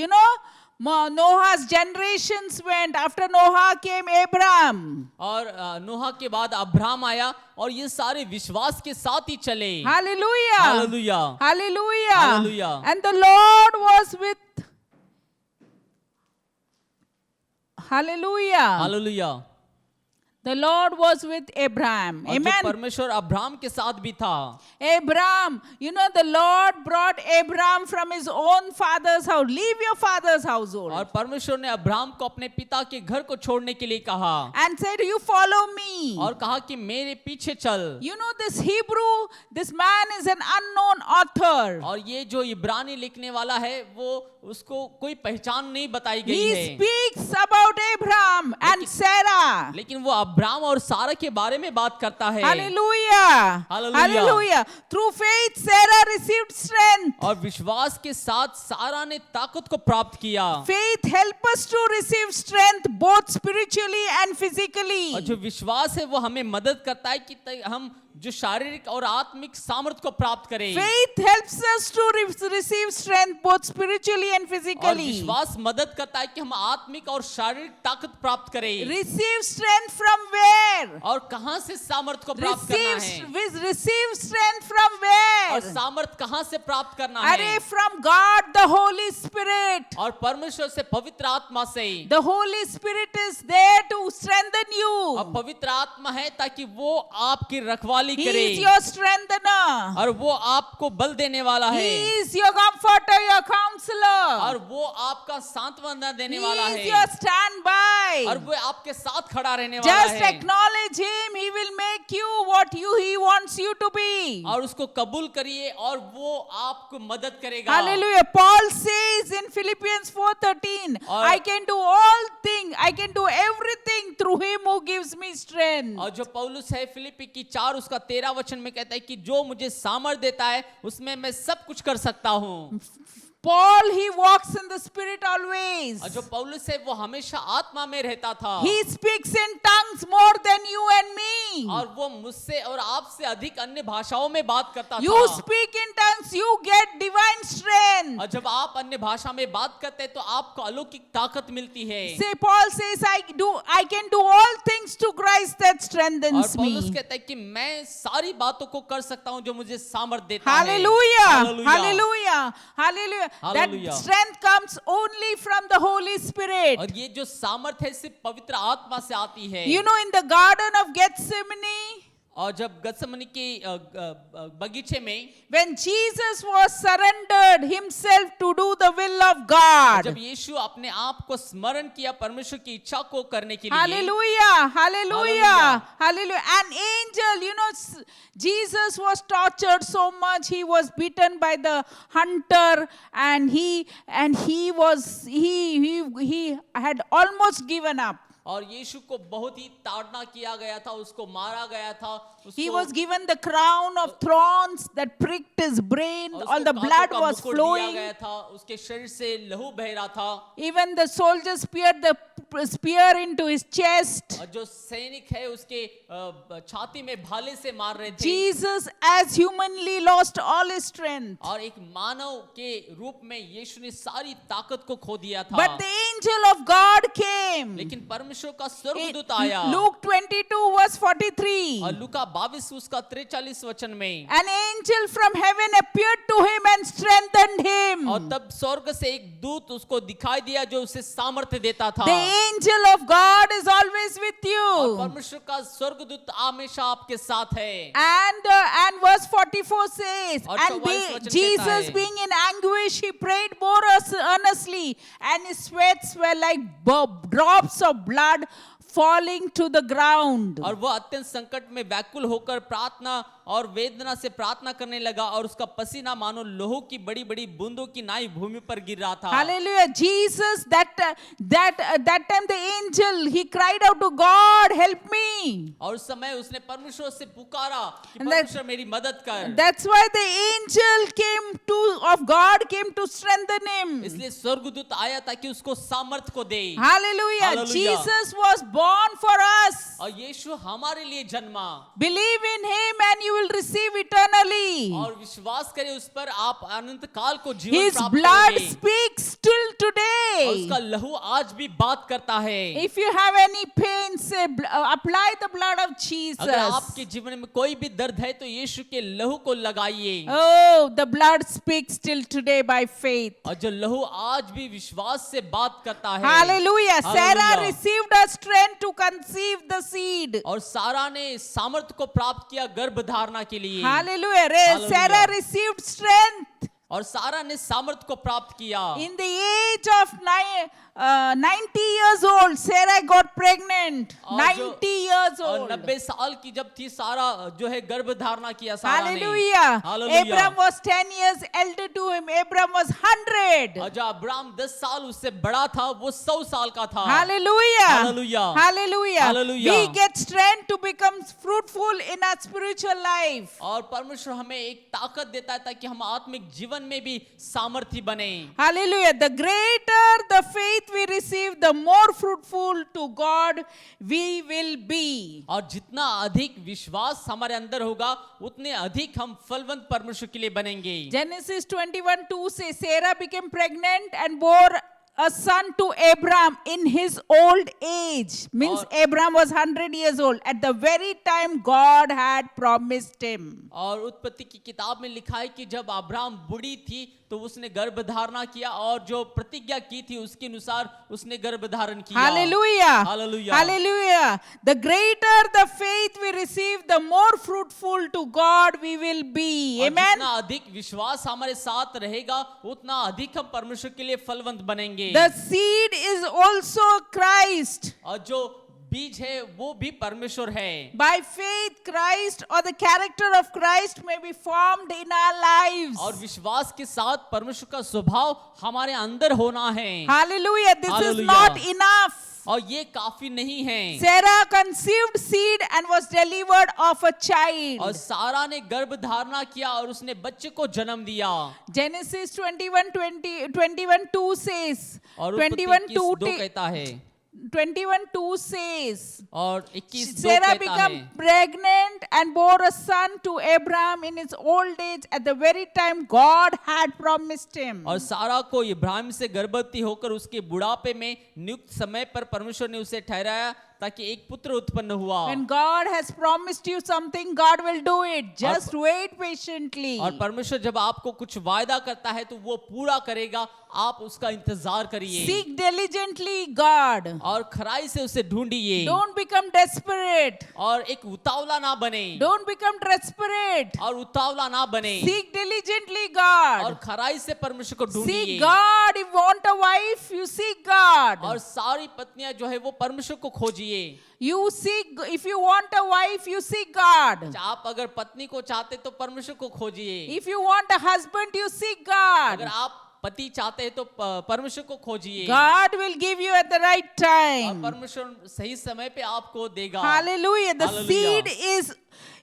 Noah's generations went. After Noah came Abraham. और नोहा के बाद अब्राहम आया और ये सारे विश्वास के साथ ही चले। Hallelujah. Hallelujah. Hallelujah. Hallelujah. And the Lord was with Hallelujah. Hallelujah. The Lord was with Abraham. और जो Amen. परमेश्वर अब्राहम के साथ भी था। Abraham, the Lord brought Abraham from his own father's house. Leave your father's household. और परमेश्वर ने अब्राहम को अपने पिता के घर को छोड़ने के लिए कहा। And said, you follow me. और कहा कि मेरे पीछे चल। This Hebrew, this man is an unknown author. और ये जो इब्रानी लिखने वाला है वो उसको कोई पहचान नहीं बताई गई He है। speaks about Abraham and Sarah. लेकिन वो अब्राहम और सारा के बारे में बात करता है। Hallelujah. Hallelujah. Hallelujah. Through faith, Sarah received strength. और विश्वास के साथ सारा ने ताकत को प्राप्त किया। Faith help us to receive strength both spiritually and physically. और जो विश्वास है वो हमें मदद करता है कि हम जो शारीरिक और आत्मिक सामर्थ्य को प्राप्त करें। Faith helps us to receive strength both spiritually and और physically. विश्वास मदद करता है कि हम आत्मिक और शारीरिक ताकत प्राप्त करें। Receive strength from where? और कहां से सामर्थ्य को प्राप्त करना है? Receive strength from और where? सामर्थ्य कहां से प्राप्त करना Are है? from God, the Holy Spirit. और परमेश्वर से, पवित्र आत्मा से। The Holy Spirit is there to strengthen you. और पवित्र आत्मा है ताकि वो आपकी रखवाली He करे। is your strengthener. और वो आपको बल देने वाला है। He is your comforter, your counselor. और वो आपका सांत्वना देने He वाला is है। your standby. और वो आपके साथ खड़ा रहने वाला Just है। acknowledge Him. He will make you what He wants you to be. और उसको कबूल करिए और वो आपको मदद करेगा। Hallelujah. Paul says in Philippians 4:13, और- I can do all things. I can do everything through Him who gives me strength. और जो पौलुस है फिलिप्पी की 4 उसका 13 वचन में कहता है कि जो मुझे सामर्थ देता है उसमें मैं सब कुछ कर सकता हूँ। Paul, he walks in the Spirit always. और जो पौलुस है वो हमेशा आत्मा में रहता था। He speaks in tongues more than you and me. और वो मुझसे और आपसे अधिक अन्य भाषाओं में बात करता You था। speak in tongues, you get divine strength. और जब आप अन्य भाषा में बात करते हैं तो आपको अलौकिक ताकत मिलती है। Say, Paul says, I can do all things to Christ that और strengthens पौलुस me. कहता है कि मैं सारी बातों को कर सकता हूँ जो मुझे सामर्थ देता है। Hallelujah. Hallelujah. Hallelujah. Hallelujah. That Hallelujah. strength comes only from the Holy Spirit. और ये जो सामर्थ है सिर्फ पवित्र आत्मा से आती है। In the Garden of Gethsemane, और जब गत्समनी के बगीचे में when Jesus was surrendered himself to do the will of जब God. यीशु अपने आप को स्मरण किया परमेश्वर की इच्छा को करने के लिए, Hallelujah, hallelujah, hallelujah. An angel, Jesus was tortured so much. He was beaten by the hunter, and he had almost given up. और यीशु को बहुत ही ताड़ना किया गया था, उसको मारा गया था, He उसको was given the crown of thorns that pricked his brain. और All उसको the कांटों blood का was मुकुट दिया flowing. गया था, उसके शरीर से लहू बह रहा था। Even the soldiers speared the spear into his chest. और जो सैनिक है उसके छाती में भाले से मार रहे थे। Jesus, as humanly, lost all his strength. और एक मानव के रूप में यीशु ने सारी ताकत को खो दिया था। But the angel of God came. लेकिन परमेश्वर का स्वर्गदूत आया। Luke 22 verse 43. और लूका 22 उसका 43 वचन में An angel from heaven appeared to him and strengthened him. और तब स्वर्ग से एक दूत उसको दिखाई दिया जो उसे सामर्थ्य देता था। The angel of God is always with और you. परमेश्वर का स्वर्गदूत हमेशा आपके साथ है। And verse 44 says, और and 44 वचन कहता Jesus है, being in anguish, he prayed more earnestly, and his sweats were like drops of blood falling to the ground. और वह अत्यंत संकट में व्याकुल होकर प्रार्थना और वेदना से प्रार्थना करने लगा और उसका पसीना मानो लोहो की बड़ी बड़ी बूंदों की नाई भूमि पर गिर रहा था। Hallelujah. Jesus, that time the angel, he cried out to God, help me. और उस समय उसने परमेश्वर से पुकारा कि And that- परमेश्वर मेरी मदद कर। That's why the angel of God came to strengthen him. इसलिए स्वर्गदूत आया ताकि उसको सामर्थ को दे। Hallelujah. Hallelujah. Jesus was born for us. और यीशु हमारे लिए जन्मा Believe in him and you will receive eternally. और विश्वास करें उस पर, आप अनंत काल को जीवन His प्राप्त blood करोगे। speaks till और today. उसका लहू आज भी बात करता है। If you have any pain, say, apply the blood of Jesus. अगर आपके जीवन में कोई भी दर्द है तो यीशु के लहू को लगाइए। Oh, the blood speaks till today by faith. और जो लहू आज भी विश्वास से बात करता है। Hallelujah. Sarah Hallelujah. received a strength to conceive the seed. और सारा ने सामर्थ को प्राप्त किया गर्भ धारणा के लिए। Hallelujah. Hallelujah. Sarah received strength. और सारा ने सामर्थ को प्राप्त किया। In the age of 90 years old, Sarah got pregnant. और जो- 90 years और old. 90 साल की जब थी सारा जो है गर्भ धारणा किया सारा ने। Hallelujah. Hallelujah. Abraham was 10 years elder to him. Abraham was 100. और जो अब्राहम 10 साल उससे बड़ा था वो 100 साल का था। Hallelujah. Hallelujah. Hallelujah. Hallelujah. We get strength to become fruitful in our spiritual life. और परमेश्वर हमें एक ताकत देता है ताकि हम आत्मिक जीवन में भी सामर्थी बने। Hallelujah. The greater the faith we receive, the more fruitful to God we will be. और जितना अधिक विश्वास हमारे अंदर होगा उतने अधिक हम फलवंत परमेश्वर के लिए बनेंगे। Genesis 21:2 says, Sarah became pregnant and bore a son to Abraham in his old age. Means Abraham was 100 years old at the very time God had promised him. और उत्पत्ति की किताब में लिखा है कि जब अब्राहम बूढ़ी थी तो उसने गर्भ धारणा किया और जो प्रतिज्ञा की थी उसके अनुसार उसने गर्भ धारण किया। Hallelujah. Hallelujah. Hallelujah. The greater the faith we receive, the more fruitful to God we will be. और Amen. जितना अधिक विश्वास हमारे साथ रहेगा उतना अधिक हम परमेश्वर के लिए फलवंत बनेंगे। The seed is also Christ. और जो बीज है वो भी परमेश्वर है। By faith, Christ or the character of Christ may be formed in our lives. और विश्वास के साथ परमेश्वर का स्वभाव हमारे अंदर होना है। Hallelujah. This is Hallelujah. not enough. और ये काफी नहीं है। Sarah conceived seed and was delivered of a और child. सारा ने गर्भ धारणा किया और उसने बच्चे को जन्म दिया। Genesis 21:2 says, और उत्पत्ति 21:2 कहता है 21:2 says, और 21:2 Sarah कहता became है pregnant and bore a son to Abraham in his old age at the very time God had promised him. और सारा को इब्राहिम से गर्भवती होकर उसके बुढ़ापे में नियुक्त समय पर परमेश्वर ने उसे ठहराया ताकि एक पुत्र उत्पन्न हुआ। When God has promised you something, God will do it. Just wait patiently. और परमेश्वर जब आपको कुछ वायदा करता है तो वो पूरा करेगा, आप उसका इंतजार करिए Seek diligently God. और खराई से उसे ढूंढिए Don't become desperate. और एक उतावला ना बने Don't become desperate. और उतावला ना बने Seek diligently और God. खराई से परमेश्वर को ढूंढिए। Seek God. If you want a wife, you seek God. और सारी पत्नियां जो है वो परमेश्वर को खोजिए। You seek, if you want a wife, you seek God. आप अगर पत्नी को चाहते तो परमेश्वर को खोजिए। If you want a husband, you seek अगर God. आप पति चाहते हैं तो परमेश्वर को खोजिए God will give you at the right और time. परमेश्वर सही समय पे आपको देगा। Hallelujah. The Hallelujah. seed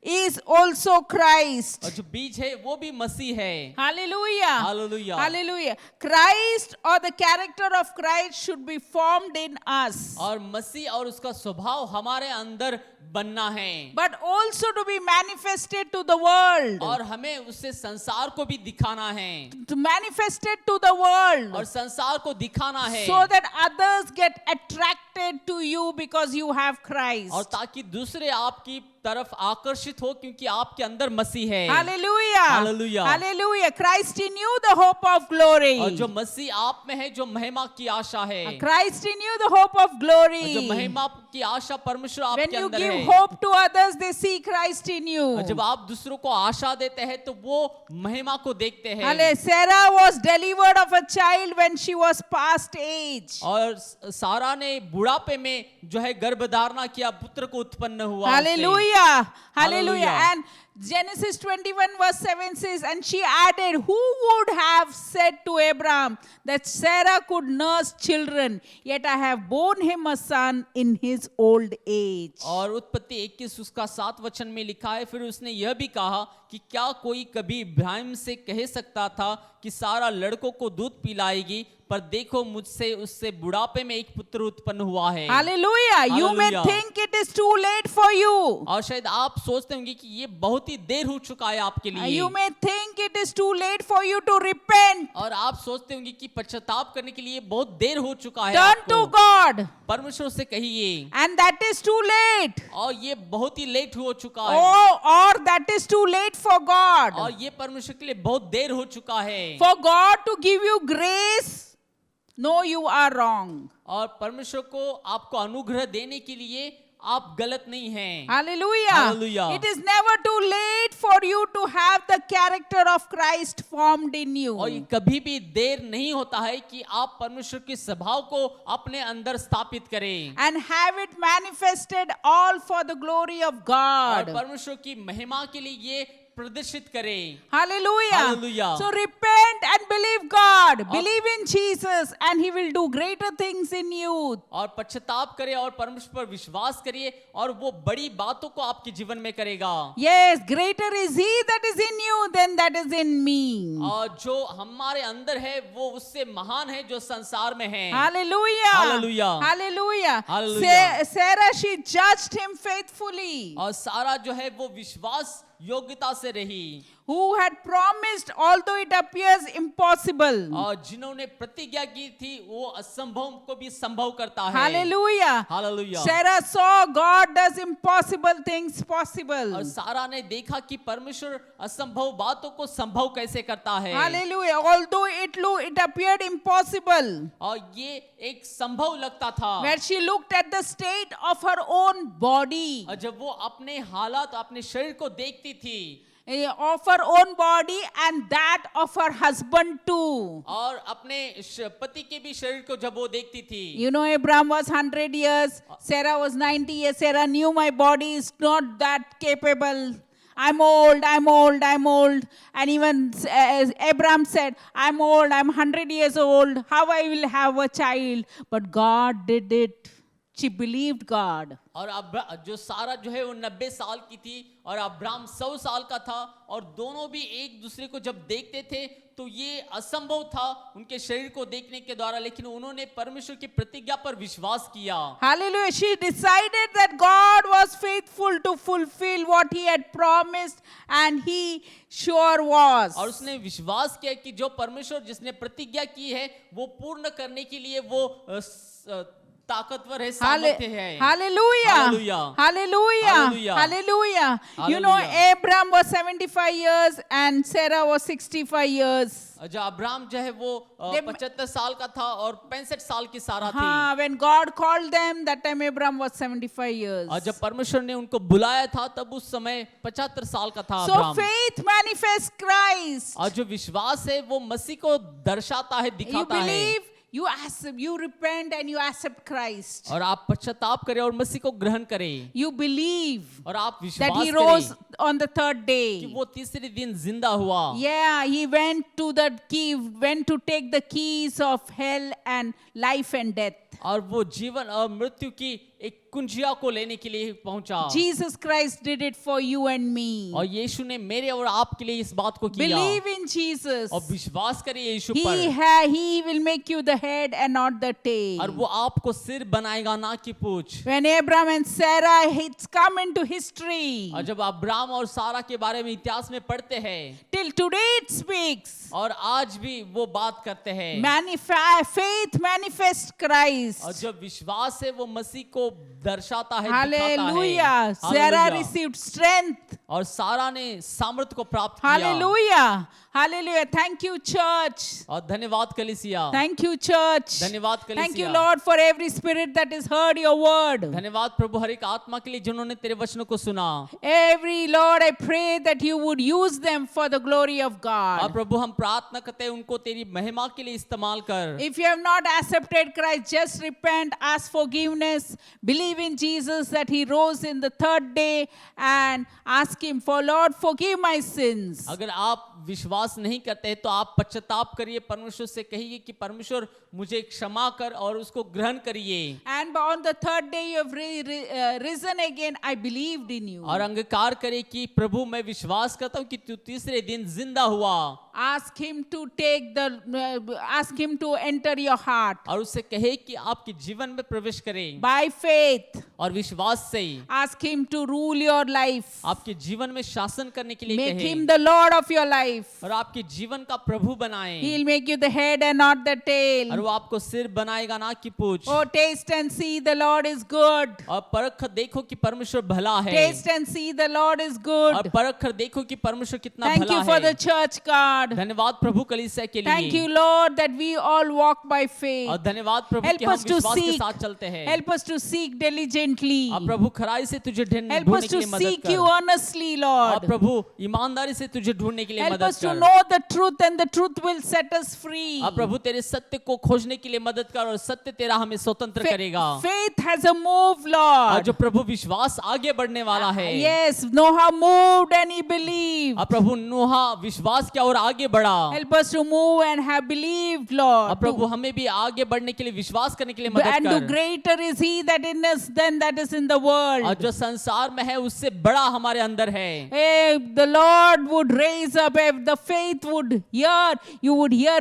is also Christ. और जो बीज है वो भी मसीह है। Hallelujah. Hallelujah. Hallelujah. Christ or the character of Christ should be formed in us. और मसीह और उसका स्वभाव हमारे अंदर बनना है But also to be manifested to the world. और हमें उससे संसार को भी दिखाना है To manifest it to the world. और संसार को दिखाना है So that others get attracted to you because you have Christ. और ताकि दूसरे आपकी तरफ आकर्षित हो क्योंकि आपके अंदर मसीह है। Hallelujah. Hallelujah. Hallelujah. Christ in you, the hope of glory. और जो मसीह आप में है जो महिमा की आशा है Christ in you, the hope of और जो glory. महिमा की आशा परमेश्वर When आपके you अंदर give है hope to others, they see Christ in you. और जब आप दूसरों को आशा देते हैं तो वो महिमा को देखते हैं। Hallelujah. Sarah was delivered of a child when she was past age. और सारा ने बुढ़ापे में जो है गर्भधारणा किया, पुत्र को उत्पन्न हुआ उससे। Hallelujah. Hallelujah. Hallelujah. And Genesis 21 verse 7 says, and she added, who would have said to Abraham that Sarah could nurse children, yet I have borne him a son in his old age. और उत्पत्ति 21 उसका 7 वचन में लिखा है, फिर उसने यह भी कहा कि क्या कोई कभी इब्राहिम से कह सकता था कि सारा लड़कों को दूध पिलाएगी, पर देखो मुझसे उससे बुढ़ापे में एक पुत्र उत्पन्न हुआ है। Hallelujah. You may Hallelujah. think it is too late for you. और शायद आप सोचते होंगे कि ये बहुत ही देर हो चुका है आपके लिए You may think it is too late for you to repent. और आप सोचते होंगे कि पश्चाताप करने के लिए बहुत देर हो चुका है Turn to आपको। God. परमेश्वर से कहिए And that is too late. और ये बहुत ही लेट हो चुका है Oh, or that is too late for God. और ये परमेश्वर के लिए बहुत देर हो चुका है For God to give you grace, no, you are wrong. और परमेश्वर को आपको अनुग्रह देने के लिए आप गलत नहीं हैं। Hallelujah. Hallelujah. It is never too late for you to have the character of Christ formed in और ये you. कभी भी देर नहीं होता है कि आप परमेश्वर के स्वभाव को अपने अंदर स्थापित करें And have it manifested all for the glory of और God. परमेश्वर की महिमा के लिए ये प्रदर्शित करें। Hallelujah. Hallelujah. So repent and believe God. Believe in Jesus and He will do greater things in you. और पश्चाताप करें और परमेश्वर पर विश्वास करिए और वो बड़ी बातों को आपके जीवन में करेगा। Yes, greater is He that is in you than that is in me. और जो हमारे अंदर है वो उससे महान है जो संसार में है। Hallelujah. Hallelujah. Hallelujah. Hallelujah. Sarah, she judged him faithfully. और सारा जो है वो विश्वास योग्यता से रही Who had promised, although it appears impossible. और जिन्होंने प्रतिज्ञा की थी वो असंभव को भी संभव करता है। Hallelujah. Hallelujah. Sarah saw God does impossible things possible. और सारा ने देखा कि परमेश्वर असंभव बातों को संभव कैसे करता है। Hallelujah. Although it appeared impossible. और ये एक संभव लगता था Where she looked at the state of her own body. और जब वो अपने हालात अपने शरीर को देखती थी Of her own body and that of her husband too. और अपने पति के भी शरीर को जब वो देखती थी You know, Abraham was 100 years, Sarah was 90 years. Sarah knew my body is not that capable. I'm old. And even Abraham said, I'm old, I'm 100 years old. How I will have a child? But God did it. She believed God. और अब जो सारा जो है वो 90 साल की थी और अब्राहम 100 साल का था और दोनों भी एक दूसरे को जब देखते थे तो ये असंभव था उनके शरीर को देखने के द्वारा, लेकिन उन्होंने परमेश्वर की प्रतिज्ञा पर विश्वास किया। Hallelujah. She decided that God was faithful to fulfill what He had promised, and He sure was. और उसने विश्वास किया कि जो परमेश्वर जिसने प्रतिज्ञा की है वो पूर्ण करने के लिए वो ताकतवर है, सामर्थ्य है। Hallelujah. Hallelujah. Hallelujah. Hallelujah. Hallelujah. You know, Hallelujah. Abraham was 75 years and Sarah was 65 years. जो अब्राहम जो है वो They- 75 साल का था और 65 साल की सारा थी। हाँ, when God called them, that time Abraham was 75 years. और जब परमेश्वर ने उनको बुलाया था तब उस समय 75 साल का था So Abraham. faith manifests Christ. और जो विश्वास है वो मसीह को दर्शाता है, You दिखाता है। believe, you accept, you repent and you accept Christ. और आप पश्चाताप करें और मसीह को ग्रहण करें You believe और आप that विश्वास he rose करें on the third कि day. वो तीसरे दिन जिंदा हुआ। Yeah, he went to take the keys of hell and life and death. और वो जीवन और मृत्यु की एक कुंजिया को लेने के लिए पहुंचा। Jesus Christ did it for you and me. और यीशु ने मेरे और आपके लिए इस बात को किया। Believe in Jesus. और विश्वास करिए यीशु पर He will make you the head and not the tail. और वो आपको सिर बनाएगा ना कि पूंछ। When Abraham and Sarah, it's come into history. और जब अब्राहम और सारा के बारे में इतिहास में पढ़ते हैं Till today it speaks. और आज भी वो बात करते हैं Faith manifests Christ. और जो विश्वास है वो मसीह को दर्शाता है, Hallelujah. दिखाता है। Sarah Hallelujah. received strength. और सारा ने सामर्थ को प्राप्त किया। Hallelujah. Hallelujah. Thank you, church. और धन्यवाद कलीसिया। Thank you, church. धन्यवाद कलीसिया। Thank you, Lord, for every spirit that has heard your word. धन्यवाद प्रभु हर एक आत्मा के लिए जिन्होंने तेरे वचनों को सुना। Every Lord, I pray that you would use them for the glory of और God. प्रभु हम प्रार्थना करते हैं उनको तेरी महिमा के लिए इस्तेमाल कर। If you have not accepted Christ, just repent, ask forgiveness, believe in Jesus that He rose in the third day, and ask Him for, Lord, forgive my sins. अगर आप विश्वास नहीं करते तो आप पश्चाताप करिए, परमेश्वर से कहिए कि परमेश्वर मुझे क्षमा कर और उसको ग्रहण करिए। And on the third day you have risen again, I believed in you. और अंगीकार करे कि प्रभु मैं विश्वास करता हूँ कि तू तीसरे दिन जिंदा हुआ। Ask Him to ask Him to enter your heart. और उससे कहे कि आपके जीवन में प्रवेश करे। By faith, और विश्वास से ask Him to rule your life. आपके जीवन में शासन करने के लिए Make कहे Him the Lord of your life. और आपके जीवन का प्रभु बनाए He'll make you the head and not the और tail. वो आपको सिर बनाएगा ना कि पूंछ। Oh, taste and see the Lord is good. और परख देखो कि परमेश्वर भला है। Taste and see the Lord is और good. परख देखो कि परमेश्वर कितना Thank भला you for the है। church, God. धन्यवाद प्रभु कलीसिया के Thank you, लिए। Lord, that we all walk by faith. और धन्यवाद प्रभु Help कि हम us to विश्वास के seek. साथ चलते हैं। Help us to seek diligently. और प्रभु खराई से तुझे Help ढूंढने us के to लिए मदद seek you कर। honestly, और Lord. प्रभु ईमानदारी से तुझे ढूंढने के लिए Help मदद us to कर। know the truth and the truth will set us free. और प्रभु तेरे सत्य को खोजने के लिए मदद कर और सत्य तेरा हमें स्वतंत्र करेगा। Faith has a move, और Lord. जो प्रभु विश्वास आगे बढ़ने वाला है। Yes, Noah moved and he believed. और प्रभु नूहा विश्वास किया और आगे बढ़ा। Help us to move and have believed, और Lord. प्रभु हमें भी आगे बढ़ने के लिए विश्वास करने के लिए मदद And do कर। greater is He that in us than that is in the world. और जो संसार में है उससे बड़ा हमारे अंदर है। Hey, the Lord would raise up, if the faith would hear, you would hear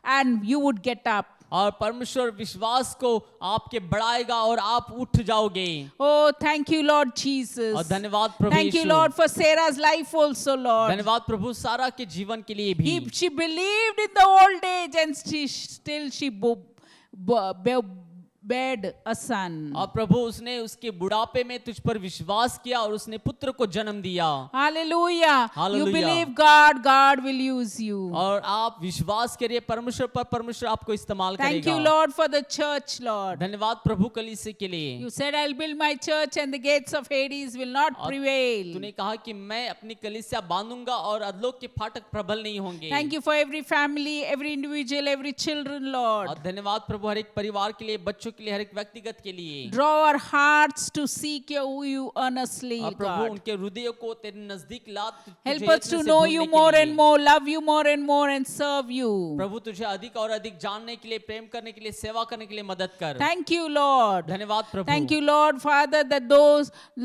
and you would get up. और परमेश्वर विश्वास को आपके बढ़ाएगा और आप उठ जाओगे। Oh, thank you, Lord Jesus. और धन्यवाद प्रभु Thank you, Yeshu. Lord, for Sarah's life also, Lord. धन्यवाद प्रभु सारा के जीवन के लिए भी। She believed in the old age and she bed a son. और प्रभु उसने उसके बुढ़ापे में तुझ पर विश्वास किया और उसने पुत्र को जन्म दिया। Hallelujah. You Hallelujah. believe God, God will use you. और आप विश्वास करिए परमेश्वर पर, परमेश्वर आपको इस्तेमाल Thank you, करेगा। Lord, for the church, Lord. धन्यवाद प्रभु कलीसिया के लिए। You said, I'll build my church and the gates of Hades will not prevail. तूने कहा कि मैं अपनी कलीसिया बांधूंगा और अधलोक के फाटक प्रबल नहीं होंगे। Thank you for every family, every individual, every children, Lord. और धन्यवाद प्रभु हर एक परिवार के लिए, बच्चों के लिए, हर एक व्यक्तिगत के लिए। Draw our hearts to seek you earnestly, और प्रभु God. उनके हृदयों को तेरे नजदीक ला। तुझे Help us यत्न to से know ढूंढने you के more लिए। and more, love you more and more, and serve you. प्रभु तुझे अधिक और अधिक जानने के लिए, प्रेम करने के लिए, सेवा करने के लिए मदद कर। Thank you, Lord. धन्यवाद प्रभु। Thank you, Lord, Father, that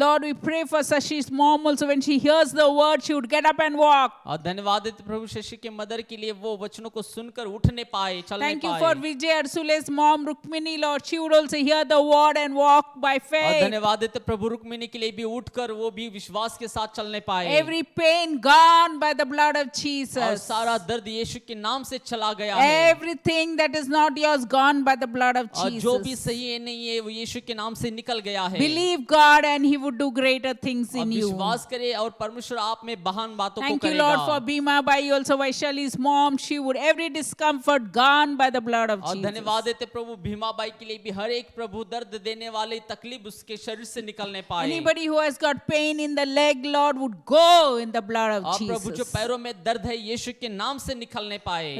Lord, we pray for Sashi's mom also. When she hears the word, she would get up and walk. और धन्यवाद देते प्रभु शशि के मदर के लिए, वो वचनों को सुनकर उठने पाए, चलने Thank you पाए। for Vijay Arsule's mom, Rukmini, Lord. She would also hear the word and walk by और faith. धन्यवाद देते प्रभु रुक्मिणी के लिए भी उठकर वो भी विश्वास के साथ चलने पाए Every pain gone by the blood of और Jesus. सारा दर्द यीशु के नाम से चला गया है Everything that is not yours gone by the blood of और जो भी Jesus. सही है नहीं है वो यीशु के नाम से निकल गया है Believe God and He would do greater things और in you. विश्वास करे और परमेश्वर आप में महान बातों को Thank you, Lord, for करेगा Bima Bai, also Vaishali's mom. She would every discomfort gone by the blood of और Jesus. धन्यवाद देते प्रभु भीमाबाई के लिए भी हर एक प्रभु दर्द देने वाली तकलीफ उसके शरीर से निकलने पाए Anybody who has got pain in the leg, Lord, would go in the blood of और प्रभु जो Jesus. पैरों में दर्द है यीशु के नाम से निकलने पाए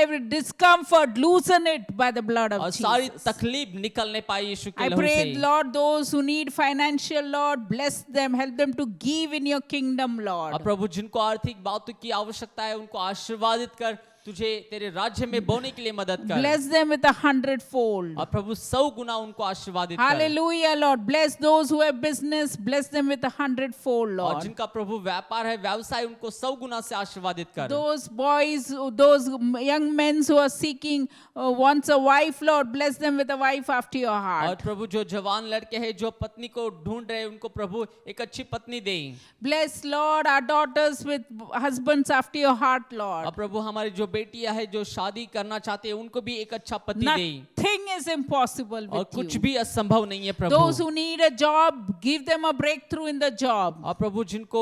Every discomfort, loosen it by the blood और of सारी Jesus. तकलीफ निकलने पाए यीशु के I लहू pray, से Lord, those who need financial, Lord, bless them, help them to give in your kingdom, Lord. और प्रभु जिनको आर्थिक बातों की आवश्यकता है उनको आशीर्वादित कर तुझे तेरे राज्य में बोने के लिए मदद कर Bless them with 100-fold. और प्रभु 100 गुना उनको आशीर्वादित कर Hallelujah, Lord. Bless those who have business. Bless them with 100-fold, और Lord. जिनका प्रभु व्यापार है व्यवसाय उनको 100 गुना से आशीर्वादित कर Those boys, those young men who are seeking wants a wife, Lord, bless them with a wife after your और heart. प्रभु जो जवान लड़के हैं जो पत्नी को ढूंढ रहे हैं उनको प्रभु एक अच्छी पत्नी दे Bless, Lord, our daughters with husbands after your heart, Lord. और प्रभु हमारी जो बेटियां हैं जो शादी करना चाहते हैं उनको भी एक अच्छा पति दे Nothing is impossible और with कुछ you. भी असंभव नहीं है प्रभु Those who need a job, give them a breakthrough in the job. और प्रभु जिनको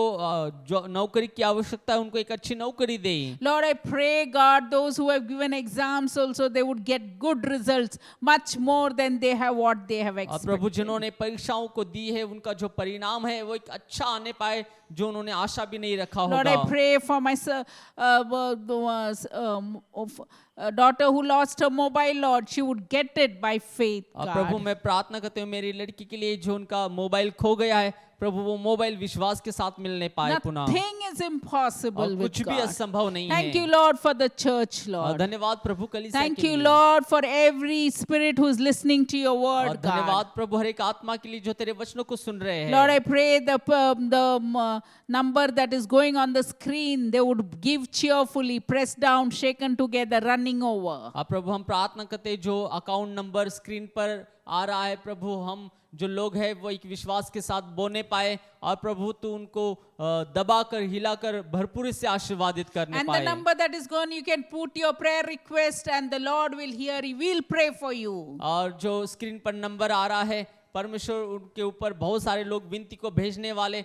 जो नौकरी की आवश्यकता है उनको एक अच्छी नौकरी दे Lord, I pray, God, those who have given exams also, they would get good results, much more than they have what they have और expected. प्रभु जिन्होंने परीक्षाओं को दी है उनका जो परिणाम है वो एक अच्छा आने पाए जो उन्होंने आशा भी नहीं रखा Lord, होगा I pray for my daughter who lost her mobile, Lord, she would get it by faith, और प्रभु God. मैं प्रार्थना करती हूँ मेरी लड़की के लिए जो उनका मोबाइल खो गया है प्रभु वो मोबाइल विश्वास के साथ मिलने पाए पुनः Nothing is impossible और with कुछ भी God. असंभव नहीं Thank you, है Lord, for the church, और Lord. धन्यवाद प्रभु कलीसिया Thank के you, लिए Lord, for every spirit who is listening to your और word, धन्यवाद God. प्रभु हर एक आत्मा के लिए जो तेरे वचनों को सुन रहे हैं Lord, I pray the number that is going on the screen, they would give cheerfully, pressed down, shaken together, running over. और प्रभु हम प्रार्थना करते हैं जो अकाउंट नंबर स्क्रीन पर आ रहा है प्रभु हम जो लोग हैं वो एक विश्वास के साथ बोने पाए और प्रभु तू उनको दबाकर हिलाकर भरपूरी से आशीर्वादित करने And the पाए number that is gone, you can put your prayer request and the Lord will hear. He will pray for you. और जो स्क्रीन पर नंबर आ रहा है परमेश्वर उनके ऊपर बहुत सारे लोग विनती को भेजने वाले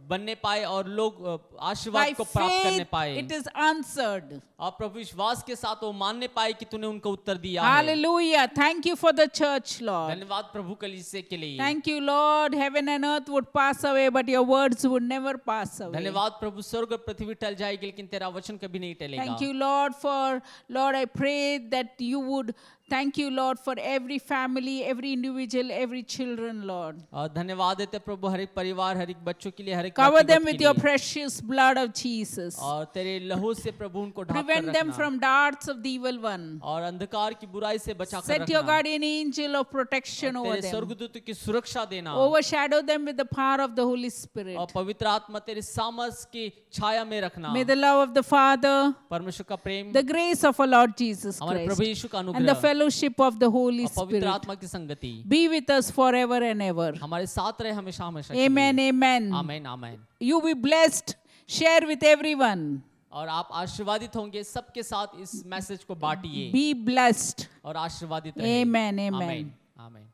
बनने पाए और लोग By आशीर्वाद को प्राप्त करने faith, पाए it is answered. और प्रभु विश्वास के साथ वो मानने पाए कि तूने उनको उत्तर दिया है Hallelujah. Thank you for the church, Lord. धन्यवाद प्रभु कलीसिया के लिए Thank you, Lord. Heaven and earth would pass away, but your words would never pass away. धन्यवाद प्रभु स्वर्ग और पृथ्वी टल जाएगी लेकिन तेरा वचन कभी नहीं टलेगा Thank you, Lord, for, Lord, I pray that you would, thank you, Lord, for every family, every individual, every children, Lord. और धन्यवाद देते प्रभु हर एक परिवार हर एक बच्चों के लिए हर एक Cover व्यक्तिगत them के with your लिए। precious blood of Jesus. और तेरे लहू से प्रभु उनको ढांप कर Prevent them रखना from darts of the evil one. और अंधकार की बुराई से बचा कर Set your रखना guardian angel of protection और over तेरे them. स्वर्गदूत की सुरक्षा देना Overshadow them with the power of the Holy Spirit. और पवित्र आत्मा तेरे सामर्थ की छाया में रखना May the love of the Father, परमेश्वर का प्रेम the grace of our Lord Jesus हमारे प्रभु Christ, यीशु का and the अनुग्रह fellowship of the Holy और पवित्र Spirit आत्मा की संगति be with us forever and ever. हमारे साथ रहे हमेशा हमेशा Amen, amen. आमीन आमीन You be blessed. Share with everyone. और आप आशीर्वादित होंगे सबके साथ इस मैसेज को बांटिए Be blessed. और आशीर्वादित रहिए Amen, amen. आमीन आमीन